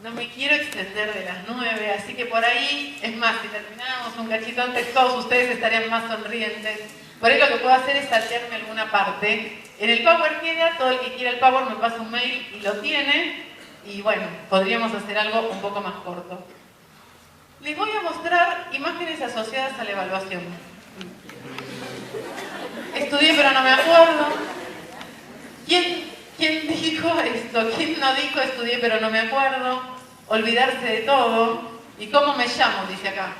No me quiero extender de las 9, así que por ahí, es más, si termináramos un cachito antes, todos ustedes estarían más sonrientes. Por ahí lo que puedo hacer es saltearme alguna parte. En el Power queda, todo el que quiera el Power me pasa un mail y lo tiene. Y bueno, podríamos hacer algo un poco más corto. Les voy a mostrar imágenes asociadas a la evaluación. Estudié pero no me acuerdo. ¿Quién dijo esto? ¿Quién no dijo estudié pero no me acuerdo? Olvidarse de todo. ¿Y cómo me llamo? Dice acá,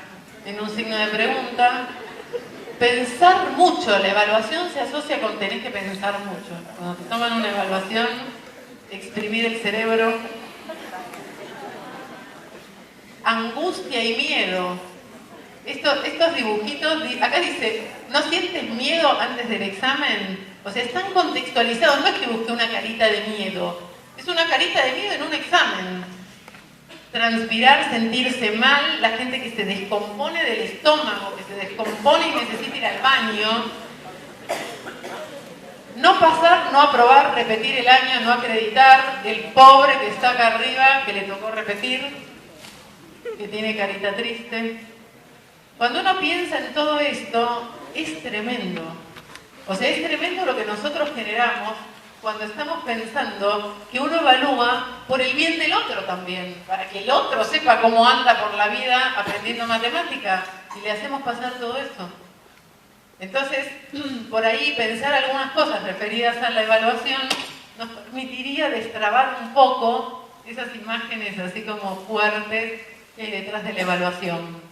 en un signo de pregunta. Pensar mucho. La evaluación se asocia con tenés que pensar mucho. Cuando te toman una evaluación, exprimir el cerebro. Angustia y miedo. Estos dibujitos, acá dice, ¿no sientes miedo antes del examen? O sea, están contextualizados, no es que busque una carita de miedo, es una carita de miedo en un examen. Transpirar, sentirse mal, la gente que se descompone del estómago, que se descompone y necesita ir al baño. No pasar, no aprobar, repetir el año, no acreditar, el pobre que está acá arriba, que le tocó repetir, que tiene carita triste. Cuando uno piensa en todo esto, es tremendo. O sea, es tremendo lo que nosotros generamos cuando estamos pensando que uno evalúa por el bien del otro también, para que el otro sepa cómo anda por la vida aprendiendo matemática, y le hacemos pasar todo eso. Entonces, por ahí pensar algunas cosas referidas a la evaluación nos permitiría destrabar un poco esas imágenes así como fuertes que hay detrás de la evaluación.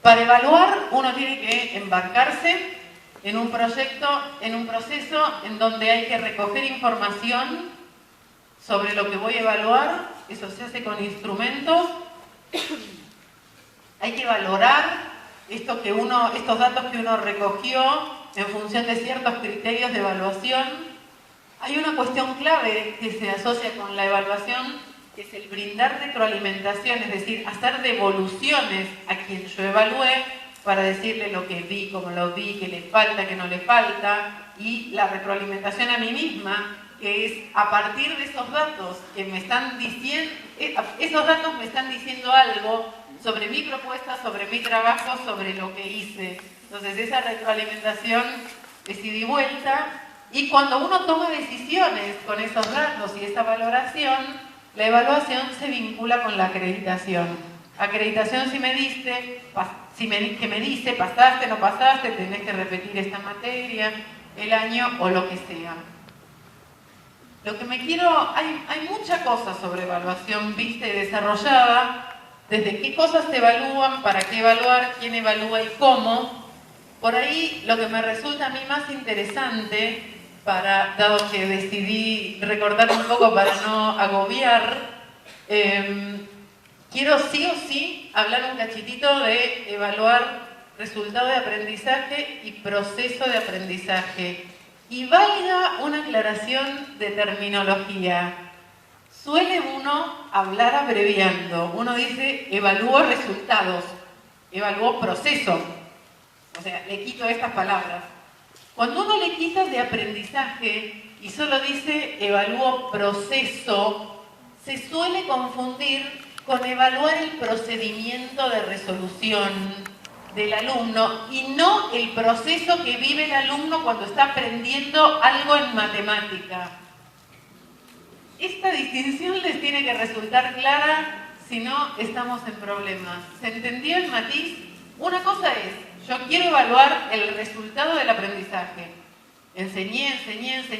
Para evaluar uno tiene que embarcarse en un proyecto, en un proceso en donde hay que recoger información sobre lo que voy a evaluar. Eso se hace con instrumentos. Hay que valorar estos datos que uno recogió en función de ciertos criterios de evaluación. Hay una cuestión clave que se asocia con la evaluación, que es el brindar retroalimentación, es decir, hacer devoluciones a quien yo evalué para decirle lo que vi, cómo lo vi, qué le falta, qué no le falta, y la retroalimentación a mí misma, que es a partir de esos datos que me están diciendo, esos datos me están diciendo algo sobre mi propuesta, sobre mi trabajo, sobre lo que hice. Entonces esa retroalimentación es ida y vuelta, y cuando uno toma decisiones con esos datos y esa valoración, la evaluación se vincula con la acreditación. Acreditación si me diste, que me dice, pasaste, no pasaste, tenés que repetir esta materia, el año o lo que sea. Lo que hay mucha cosa sobre evaluación vista y desarrollada, desde qué cosas se evalúan, para qué evaluar, quién evalúa y cómo. Por ahí lo que me resulta a mí más interesante, dado que decidí recortar un poco para no agobiar, quiero sí o sí hablar un cachitito de evaluar resultado de aprendizaje y proceso de aprendizaje. Y valga una aclaración de terminología. Suele uno hablar abreviando. Uno dice, evalúo resultados, evalúo proceso. O sea, le quito estas palabras. Cuando uno le quita de aprendizaje y solo dice, evalúo proceso, se suele confundir con evaluar el procedimiento de resolución del alumno y no el proceso que vive el alumno cuando está aprendiendo algo en matemática. Esta distinción les tiene que resultar clara, si no estamos en problemas. ¿Se entendió el matiz? Una cosa es, yo quiero evaluar el resultado del aprendizaje. Enseñé,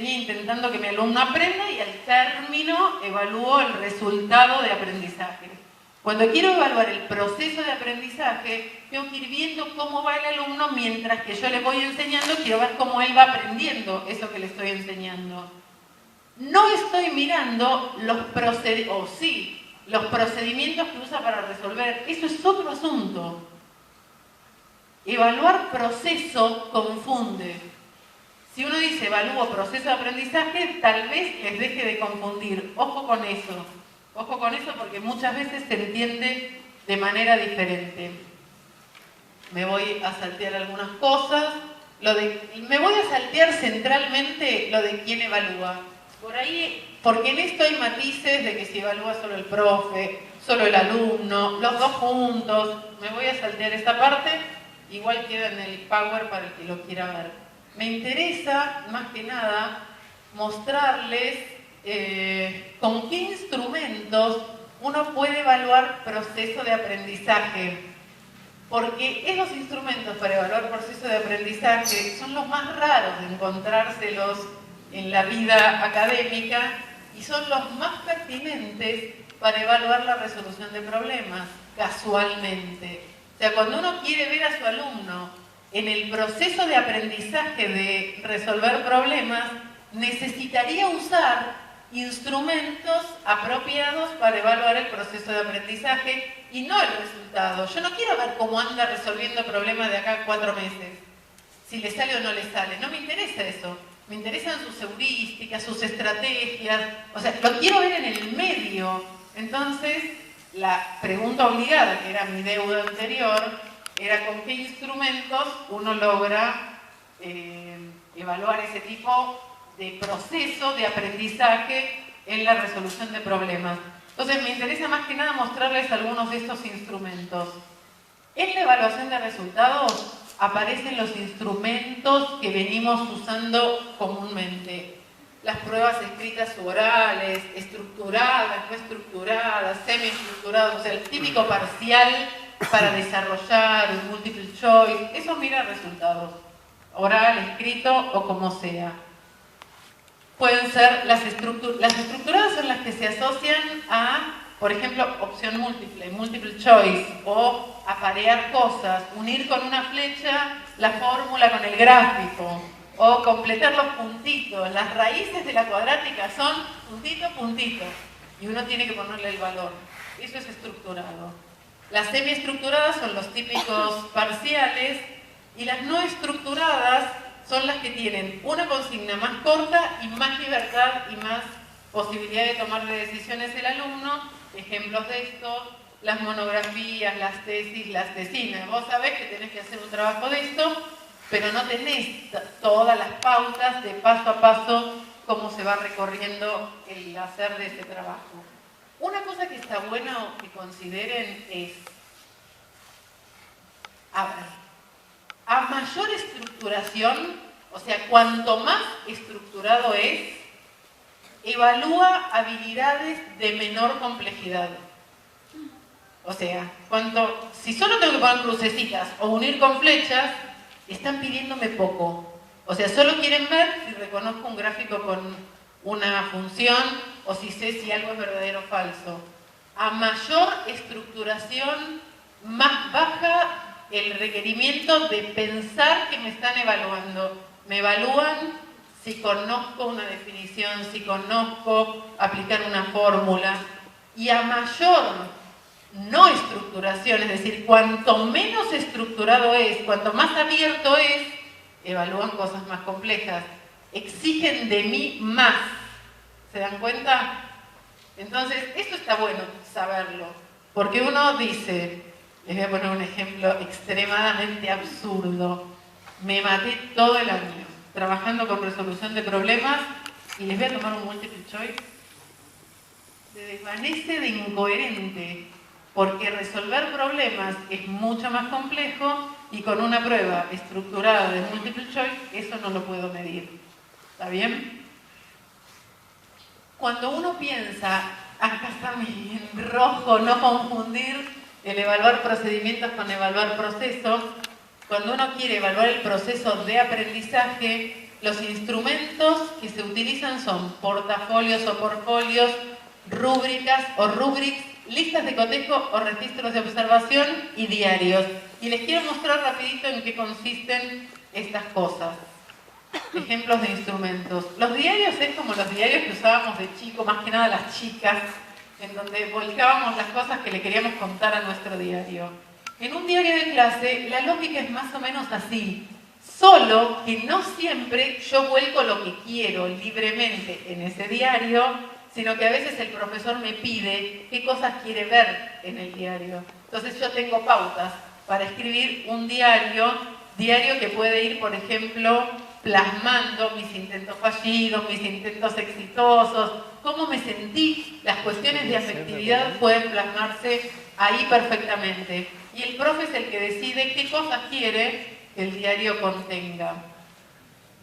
intentando que mi alumno aprenda y al término evalúo el resultado de aprendizaje. Cuando quiero evaluar el proceso de aprendizaje, tengo que ir viendo cómo va el alumno mientras que yo le voy enseñando, quiero ver cómo él va aprendiendo eso que le estoy enseñando. No estoy mirando los procedimientos que usa para resolver, eso es otro asunto. Evaluar proceso confunde. Si uno dice evalúo proceso de aprendizaje, tal vez les deje de confundir. Ojo con eso. Ojo con eso porque muchas veces se entiende de manera diferente. Me voy a saltear algunas cosas. Me voy a saltear centralmente lo de quién evalúa. Por ahí, porque en esto hay matices de que si evalúa solo el profe, solo el alumno, los dos juntos. Me voy a saltear esta parte igual queda en el Power para el que lo quiera ver. Me interesa, más que nada, mostrarles con qué instrumentos uno puede evaluar proceso de aprendizaje. Porque esos instrumentos para evaluar proceso de aprendizaje son los más raros de encontrárselos en la vida académica y son los más pertinentes para evaluar la resolución de problemas, casualmente. O sea, cuando uno quiere ver a su alumno en el proceso de aprendizaje de resolver problemas, necesitaría usar instrumentos apropiados para evaluar el proceso de aprendizaje y no el resultado. Yo no quiero ver cómo anda resolviendo problemas de acá a 4 meses, si le sale o no le sale. No me interesa eso. Me interesan sus heurísticas, sus estrategias. O sea, lo quiero ver en el medio. Entonces, la pregunta obligada, que era mi deuda anterior, era con qué instrumentos uno logra evaluar ese tipo de proceso de aprendizaje en la resolución de problemas. Entonces, me interesa más que nada mostrarles algunos de estos instrumentos. En la evaluación de resultados aparecen los instrumentos que venimos usando comúnmente. Las pruebas escritas u orales, estructuradas, no estructuradas, semiestructuradas, o sea, el típico parcial para desarrollar un multiple choice. Eso mira resultados, oral, escrito o como sea. Pueden ser las estructuradas son las que se asocian a, por ejemplo, opción múltiple, multiple choice, o aparear cosas, unir con una flecha la fórmula con el gráfico, o completar los puntitos. Las raíces de la cuadrática son puntito, puntito, y uno tiene que ponerle el valor. Eso es estructurado. Las semiestructuradas son los típicos parciales, y las no estructuradas son las que tienen una consigna más corta y más libertad y más posibilidad de tomar decisiones el alumno. Ejemplos de esto, las monografías, las tesis, las tesinas. Vos sabés que tenés que hacer un trabajo de esto, pero no tenés todas las pautas de paso a paso cómo se va recorriendo el hacer de ese trabajo. Una cosa que está bueno que consideren es, a mayor estructuración, o sea, cuanto más estructurado es, evalúa habilidades de menor complejidad. O sea, si solo tengo que poner crucecitas o unir con flechas, están pidiéndome poco. O sea, solo quieren ver si reconozco un gráfico con una función o si sé si algo es verdadero o falso. A mayor estructuración, más baja el requerimiento de pensar que me están evaluando. Me evalúan si conozco una definición, si conozco aplicar una fórmula. Y a mayor no estructuración, es decir, cuanto menos estructurado es, cuanto más abierto es, evalúan cosas más complejas. Exigen de mí más. ¿Se dan cuenta? Entonces, esto está bueno saberlo. Porque uno dice, les voy a poner un ejemplo extremadamente absurdo. Me maté todo el año trabajando con resolución de problemas y les voy a tomar un multiple choice. Se desvanece de incoherente, porque resolver problemas es mucho más complejo y con una prueba estructurada de multiple choice, eso no lo puedo medir. ¿Está bien? Cuando uno piensa, acá está en rojo, no confundir el evaluar procedimientos con evaluar procesos. Cuando uno quiere evaluar el proceso de aprendizaje, los instrumentos que se utilizan son portafolios o portfolios, rúbricas o rubrics, listas de cotejo o registros de observación y diarios. Y les quiero mostrar rapidito en qué consisten estas cosas. Ejemplos de instrumentos. Los diarios es como los diarios que usábamos de chico, más que nada las chicas, en donde volcábamos las cosas que le queríamos contar a nuestro diario. En un diario de clase, la lógica es más o menos así, solo que no siempre yo vuelco lo que quiero libremente en ese diario, sino que a veces el profesor me pide qué cosas quiere ver en el diario. Entonces yo tengo pautas para escribir un diario que puede ir, por ejemplo, plasmando mis intentos fallidos, mis intentos exitosos, cómo me sentí. Las cuestiones de afectividad pueden plasmarse ahí perfectamente. y el profe es el que decide qué cosas quiere que el diario contenga.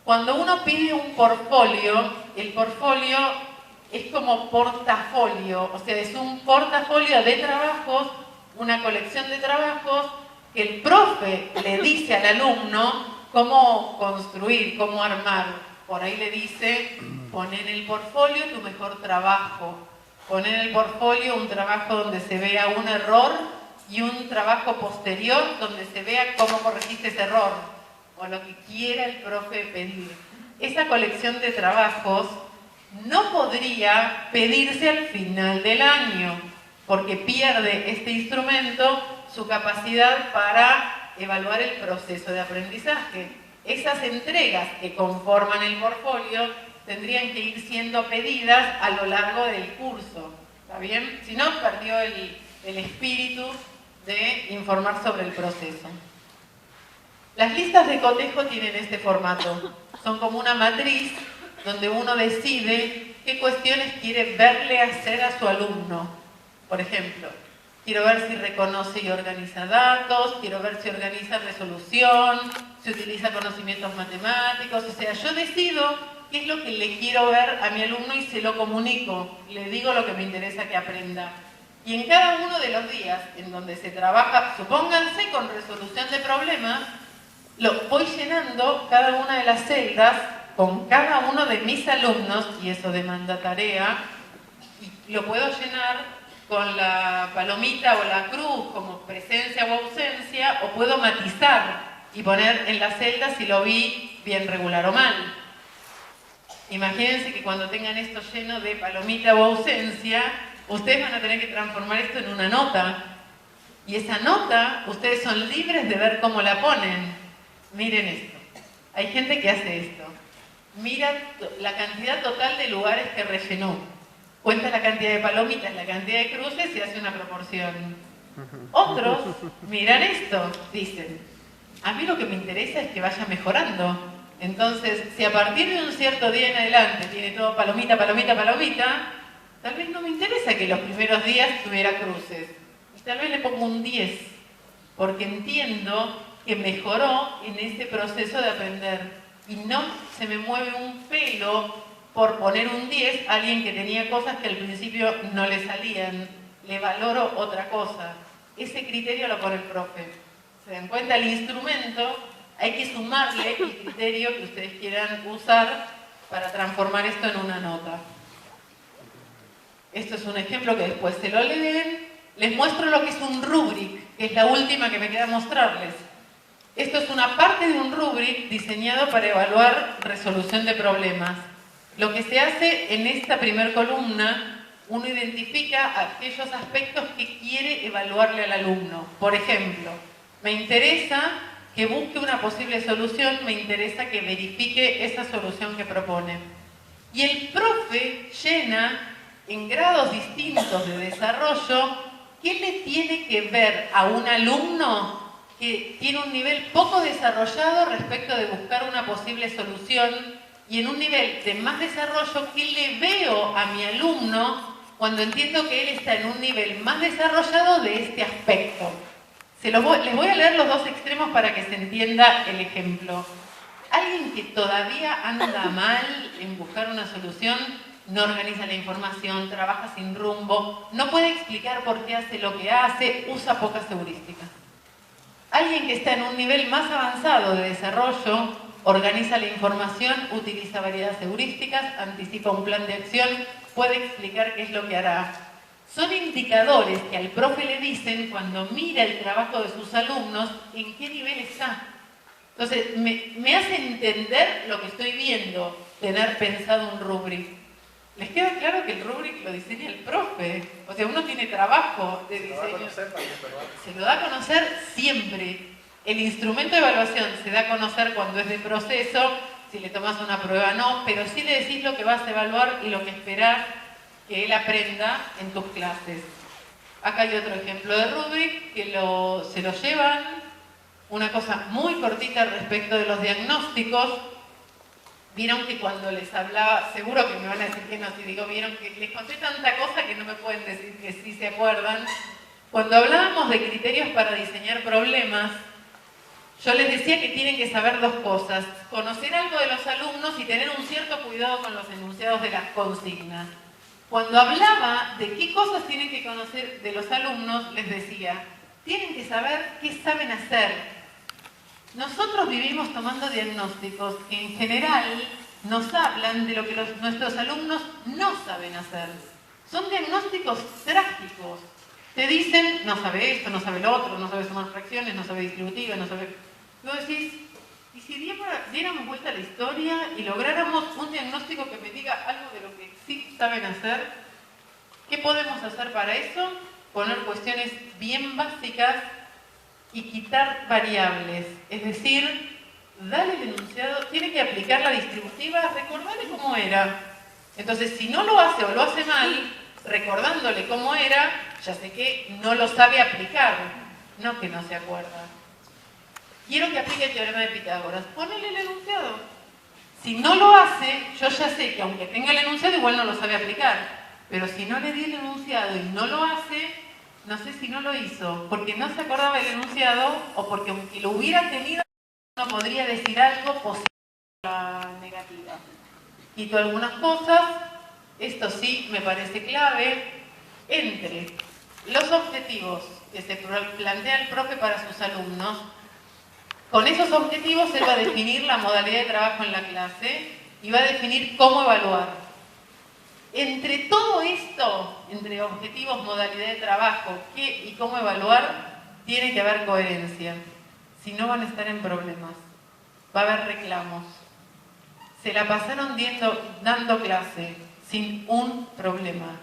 Cuando uno pide un portfolio, el portfolio es como portafolio, o sea, es un portafolio de trabajos, una colección de trabajos que el profe le dice al alumno cómo construir, cómo armar. Por ahí le dice, pon en el portfolio tu mejor trabajo, pon en el portfolio un trabajo donde se vea un error y un trabajo posterior donde se vea cómo corregiste ese error, o lo que quiera el profe pedir. Esa colección de trabajos no podría pedirse al final del año, porque pierde este instrumento su capacidad para evaluar el proceso de aprendizaje. Esas entregas que conforman el portfolio tendrían que ir siendo pedidas a lo largo del curso, ¿está bien? Si no, perdió el espíritu de informar sobre el proceso. Las listas de cotejo tienen este formato. Son como una matriz donde uno decide qué cuestiones quiere verle hacer a su alumno. Por ejemplo, quiero ver si reconoce y organiza datos, quiero ver si organiza resolución, si utiliza conocimientos matemáticos. O sea, yo decido qué es lo que le quiero ver a mi alumno y se lo comunico. Le digo lo que me interesa que aprenda. Y en cada uno de los días en donde se trabaja, supónganse con resolución de problemas, lo voy llenando cada una de las celdas con cada uno de mis alumnos, y eso demanda tarea, y lo puedo llenar con la palomita o la cruz como presencia o ausencia, o puedo matizar y poner en la celda si lo vi bien, regular o mal. Imagínense que cuando tengan esto lleno de palomita o ausencia, ustedes van a tener que transformar esto en una nota. Y esa nota, ustedes son libres de ver cómo la ponen. Miren esto. Hay gente que hace esto. Mira la cantidad total de lugares que rellenó. Cuenta la cantidad de palomitas, la cantidad de cruces y hace una proporción. Otros miran esto, dicen, a mí lo que me interesa es que vaya mejorando. Entonces, si a partir de un cierto día en adelante tiene todo palomita, palomita, palomita, tal vez no me interesa que los primeros días tuviera cruces. Y tal vez le pongo un 10, porque entiendo que mejoró en ese proceso de aprender. Y no se me mueve un pelo por poner un 10 a alguien que tenía cosas que al principio no le salían. Le valoro otra cosa. Ese criterio lo pone el profe. ¿Se dan cuenta? El instrumento, hay que sumarle el criterio que ustedes quieran usar para transformar esto en una nota. Esto es un ejemplo que después se lo leen. Les muestro lo que es un rubric, que es la última que me queda mostrarles. Esto es una parte de un rubric diseñado para evaluar resolución de problemas. Lo que se hace en esta primer columna, uno identifica aquellos aspectos que quiere evaluarle al alumno. Por ejemplo, me interesa que busque una posible solución, me interesa que verifique esa solución que propone. Y el profe llena en grados distintos de desarrollo qué le tiene que ver a un alumno que tiene un nivel poco desarrollado respecto de buscar una posible solución, y en un nivel de más desarrollo, ¿qué le veo a mi alumno cuando entiendo que él está en un nivel más desarrollado de este aspecto? Les voy a leer los dos extremos para que se entienda el ejemplo. Alguien que todavía anda mal en buscar una solución, no organiza la información, trabaja sin rumbo, no puede explicar por qué hace lo que hace, usa pocas heurísticas. Alguien que está en un nivel más avanzado de desarrollo, organiza la información, utiliza variedades heurísticas, anticipa un plan de acción, puede explicar qué es lo que hará. Son indicadores que al profe le dicen cuando mira el trabajo de sus alumnos en qué nivel está. Entonces, me hace entender lo que estoy viendo, tener pensado un rubric. ¿Les queda claro que el rubric lo diseña el profe? O sea, uno tiene trabajo de diseño. Se lo da a conocer siempre. El instrumento de evaluación se da a conocer cuando es de proceso, si le tomas una prueba no, pero sí le decís lo que vas a evaluar y lo que esperás que él aprenda en tus clases. Acá hay otro ejemplo de rubric que se lo llevan. Una cosa muy cortita respecto de los diagnósticos. Vieron que cuando les hablaba, seguro que me van a decir que no, si digo, vieron que les conté tanta cosa que no me pueden decir que sí se acuerdan. Cuando hablábamos de criterios para diseñar problemas, yo les decía que tienen que saber dos cosas: conocer algo de los alumnos y tener un cierto cuidado con los enunciados de las consignas. Cuando hablaba de qué cosas tienen que conocer de los alumnos, les decía, tienen que saber qué saben hacer. Nosotros vivimos tomando diagnósticos que en general nos hablan de lo que nuestros alumnos no saben hacer. Son diagnósticos trágicos. Te dicen, no sabe esto, no sabe lo otro, no sabe sumar fracciones, no sabe distributivas, no sabe... Vos decís, ¿y si diéramos vuelta a la historia y lográramos un diagnóstico que me diga algo de lo que sí saben hacer? ¿Qué podemos hacer para eso? Poner cuestiones bien básicas y quitar variables. Es decir, dale el enunciado, tiene que aplicar la distributiva, recordarle cómo era. Entonces, si no lo hace o lo hace mal, recordándole cómo era, ya sé que no lo sabe aplicar, no que no se acuerda. Quiero que aplique el teorema de Pitágoras, ponele el enunciado. Si no lo hace, yo ya sé que aunque tenga el enunciado, igual no lo sabe aplicar. Pero si no le di el enunciado y no lo hace, no sé si no lo hizo, porque no se acordaba el enunciado o porque aunque lo hubiera tenido, no podría decir algo positivo o negativo. Quito algunas cosas, esto sí me parece clave, entre los objetivos que se plantea el profe para sus alumnos. Con esos objetivos él va a definir la modalidad de trabajo en la clase y va a definir cómo evaluar. Entre todo esto, entre objetivos, modalidad de trabajo, qué y cómo evaluar, tiene que haber coherencia. Si no, van a estar en problemas. Va a haber reclamos. Se la pasaron dando clase sin un problema.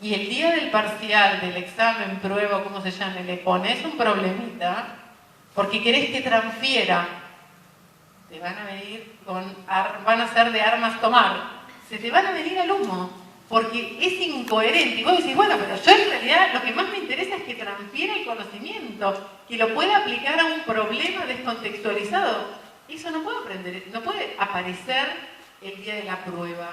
Y el día del parcial, del examen, prueba, como se llame, le pones un problemita, porque querés que transfiera. Te van a venir van a ser de armas tomar. Se te van a venir al humo. Porque es incoherente. Y vos decís, bueno, pero yo en realidad lo que más me interesa es que transfiera el conocimiento, que lo pueda aplicar a un problema descontextualizado. Eso no puede aprender, no puede aparecer el día de la prueba.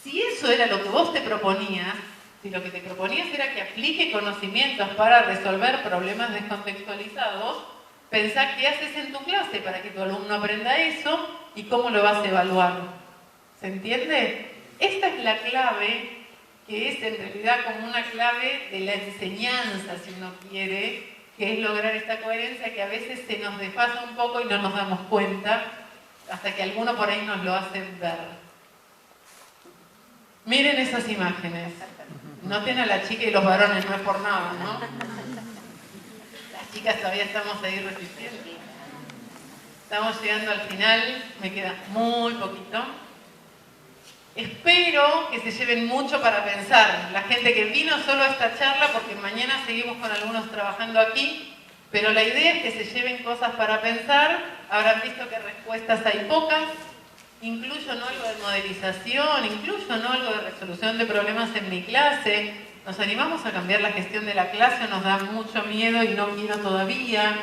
Si eso era lo que vos te proponías, si lo que te proponías era que aplique conocimientos para resolver problemas descontextualizados, pensá qué haces en tu clase para que tu alumno aprenda eso y cómo lo vas a evaluar. ¿Se entiende? Esta es la clave, que es en realidad como una clave de la enseñanza, si uno quiere, que es lograr esta coherencia que a veces se nos desfasa un poco y no nos damos cuenta, hasta que alguno por ahí nos lo hacen ver. Miren esas imágenes. Noten a la chica y los varones, no es por nada, ¿no? Las chicas todavía estamos ahí resistiendo. Estamos llegando al final, me queda muy poquito. Espero que se lleven mucho para pensar. La gente que vino solo a esta charla, porque mañana seguimos con algunos trabajando aquí, pero la idea es que se lleven cosas para pensar. Habrán visto que respuestas hay pocas. Incluyo no algo de modelización, incluyo no algo de resolución de problemas en mi clase. ¿Nos animamos a cambiar la gestión de la clase o nos da mucho miedo y no quiero todavía?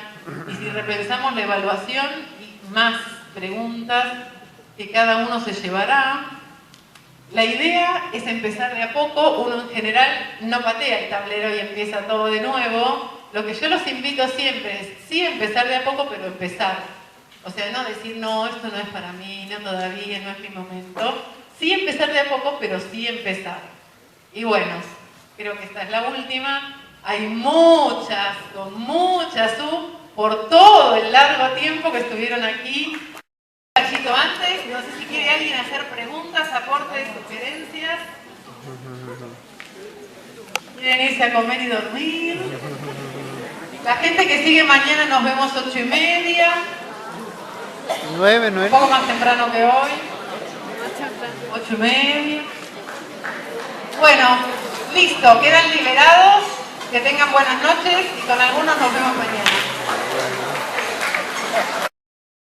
Y si repensamos la evaluación y más preguntas que cada uno se llevará. La idea es empezar de a poco. Uno en general no patea el tablero y empieza todo de nuevo. Lo que yo los invito siempre es, sí, empezar de a poco, pero empezar. O sea, no decir, no, esto no es para mí, no todavía, no es mi momento. Sí empezar de a poco, pero sí empezar. Y bueno, creo que esta es la última. Hay muchas, con muchas por todo el largo tiempo que estuvieron aquí. Antes, no sé si quiere alguien hacer preguntas, aportes, sugerencias. Quieren irse a comer y dormir. La gente que sigue mañana nos vemos 8:30. 9. Un poco más temprano que hoy. 8:30. Bueno, listo, quedan liberados. Que tengan buenas noches y con algunos nos vemos mañana.